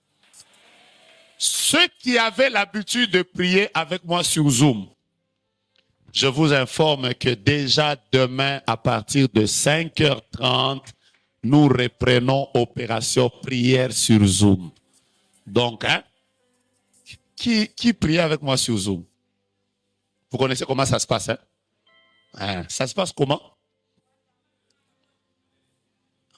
Ceux qui avaient l'habitude de prier avec moi sur Zoom, je vous informe que déjà demain, à partir de 5h30, nous reprenons opération prière sur Zoom. Donc, hein, qui prie avec moi sur Zoom? Vous connaissez comment ça se passe? Hein? Ça se passe comment?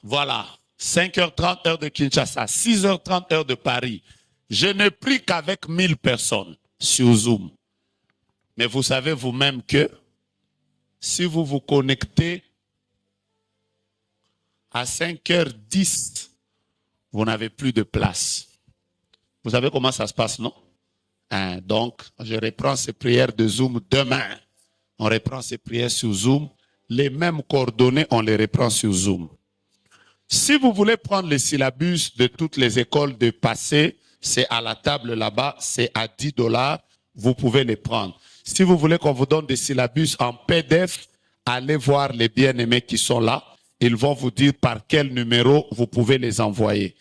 Voilà, 5h30 heure de Kinshasa, 6h30 heure de Paris. Je ne prie qu'avec 1000 personnes sur Zoom. Mais vous savez vous-même que si vous vous connectez à 5h10, vous n'avez plus de place. Vous savez comment ça se passe, non? Hein, donc, je reprends ces prières de Zoom demain. On reprend ces prières sur Zoom. Les mêmes coordonnées, on les reprend sur Zoom. Si vous voulez prendre les syllabus de toutes les écoles de passé, c'est à la table là-bas, c'est à 10 $. Vous pouvez les prendre. Si vous voulez qu'on vous donne des syllabus en PDF, allez voir les bien-aimés qui sont là. Ils vont vous dire par quel numéro vous pouvez les envoyer.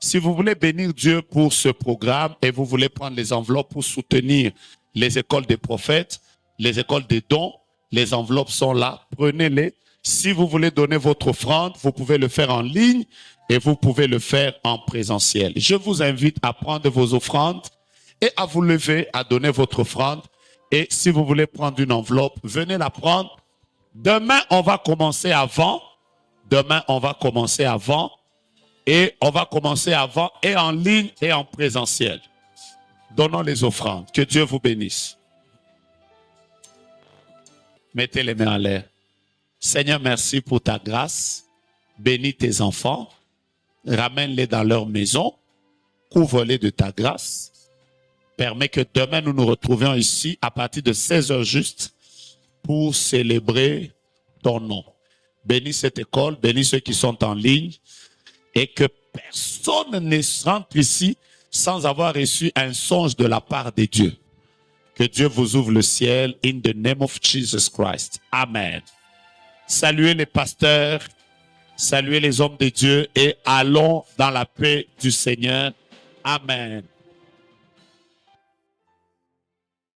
Si vous voulez bénir Dieu pour ce programme et vous voulez prendre les enveloppes pour soutenir les écoles des prophètes, les écoles des dons, les enveloppes sont là, prenez-les. Si vous voulez donner votre offrande, vous pouvez le faire en ligne et vous pouvez le faire en présentiel. Je vous invite à prendre vos offrandes et à vous lever, à donner votre offrande. Et si vous voulez prendre une enveloppe, venez la prendre. Demain, on va commencer avant. Demain, on va commencer avant. Et on va commencer avant et en ligne et en présentiel. Donnons les offrandes. Que Dieu vous bénisse. Mettez les mains en l'air. Seigneur, merci pour ta grâce. Bénis tes enfants. Ramène-les dans leur maison. Couvre-les de ta grâce. Permets que demain nous nous retrouvions ici à partir de 16h juste pour célébrer ton nom. bénis cette école, bénis ceux qui sont en ligne et que personne ne rentre ici sans avoir reçu un songe de la part de Dieu. Que Dieu vous ouvre le ciel in the name of Jesus Christ. Amen. Saluez les pasteurs, saluez les hommes de Dieu et allons dans la paix du Seigneur. Amen.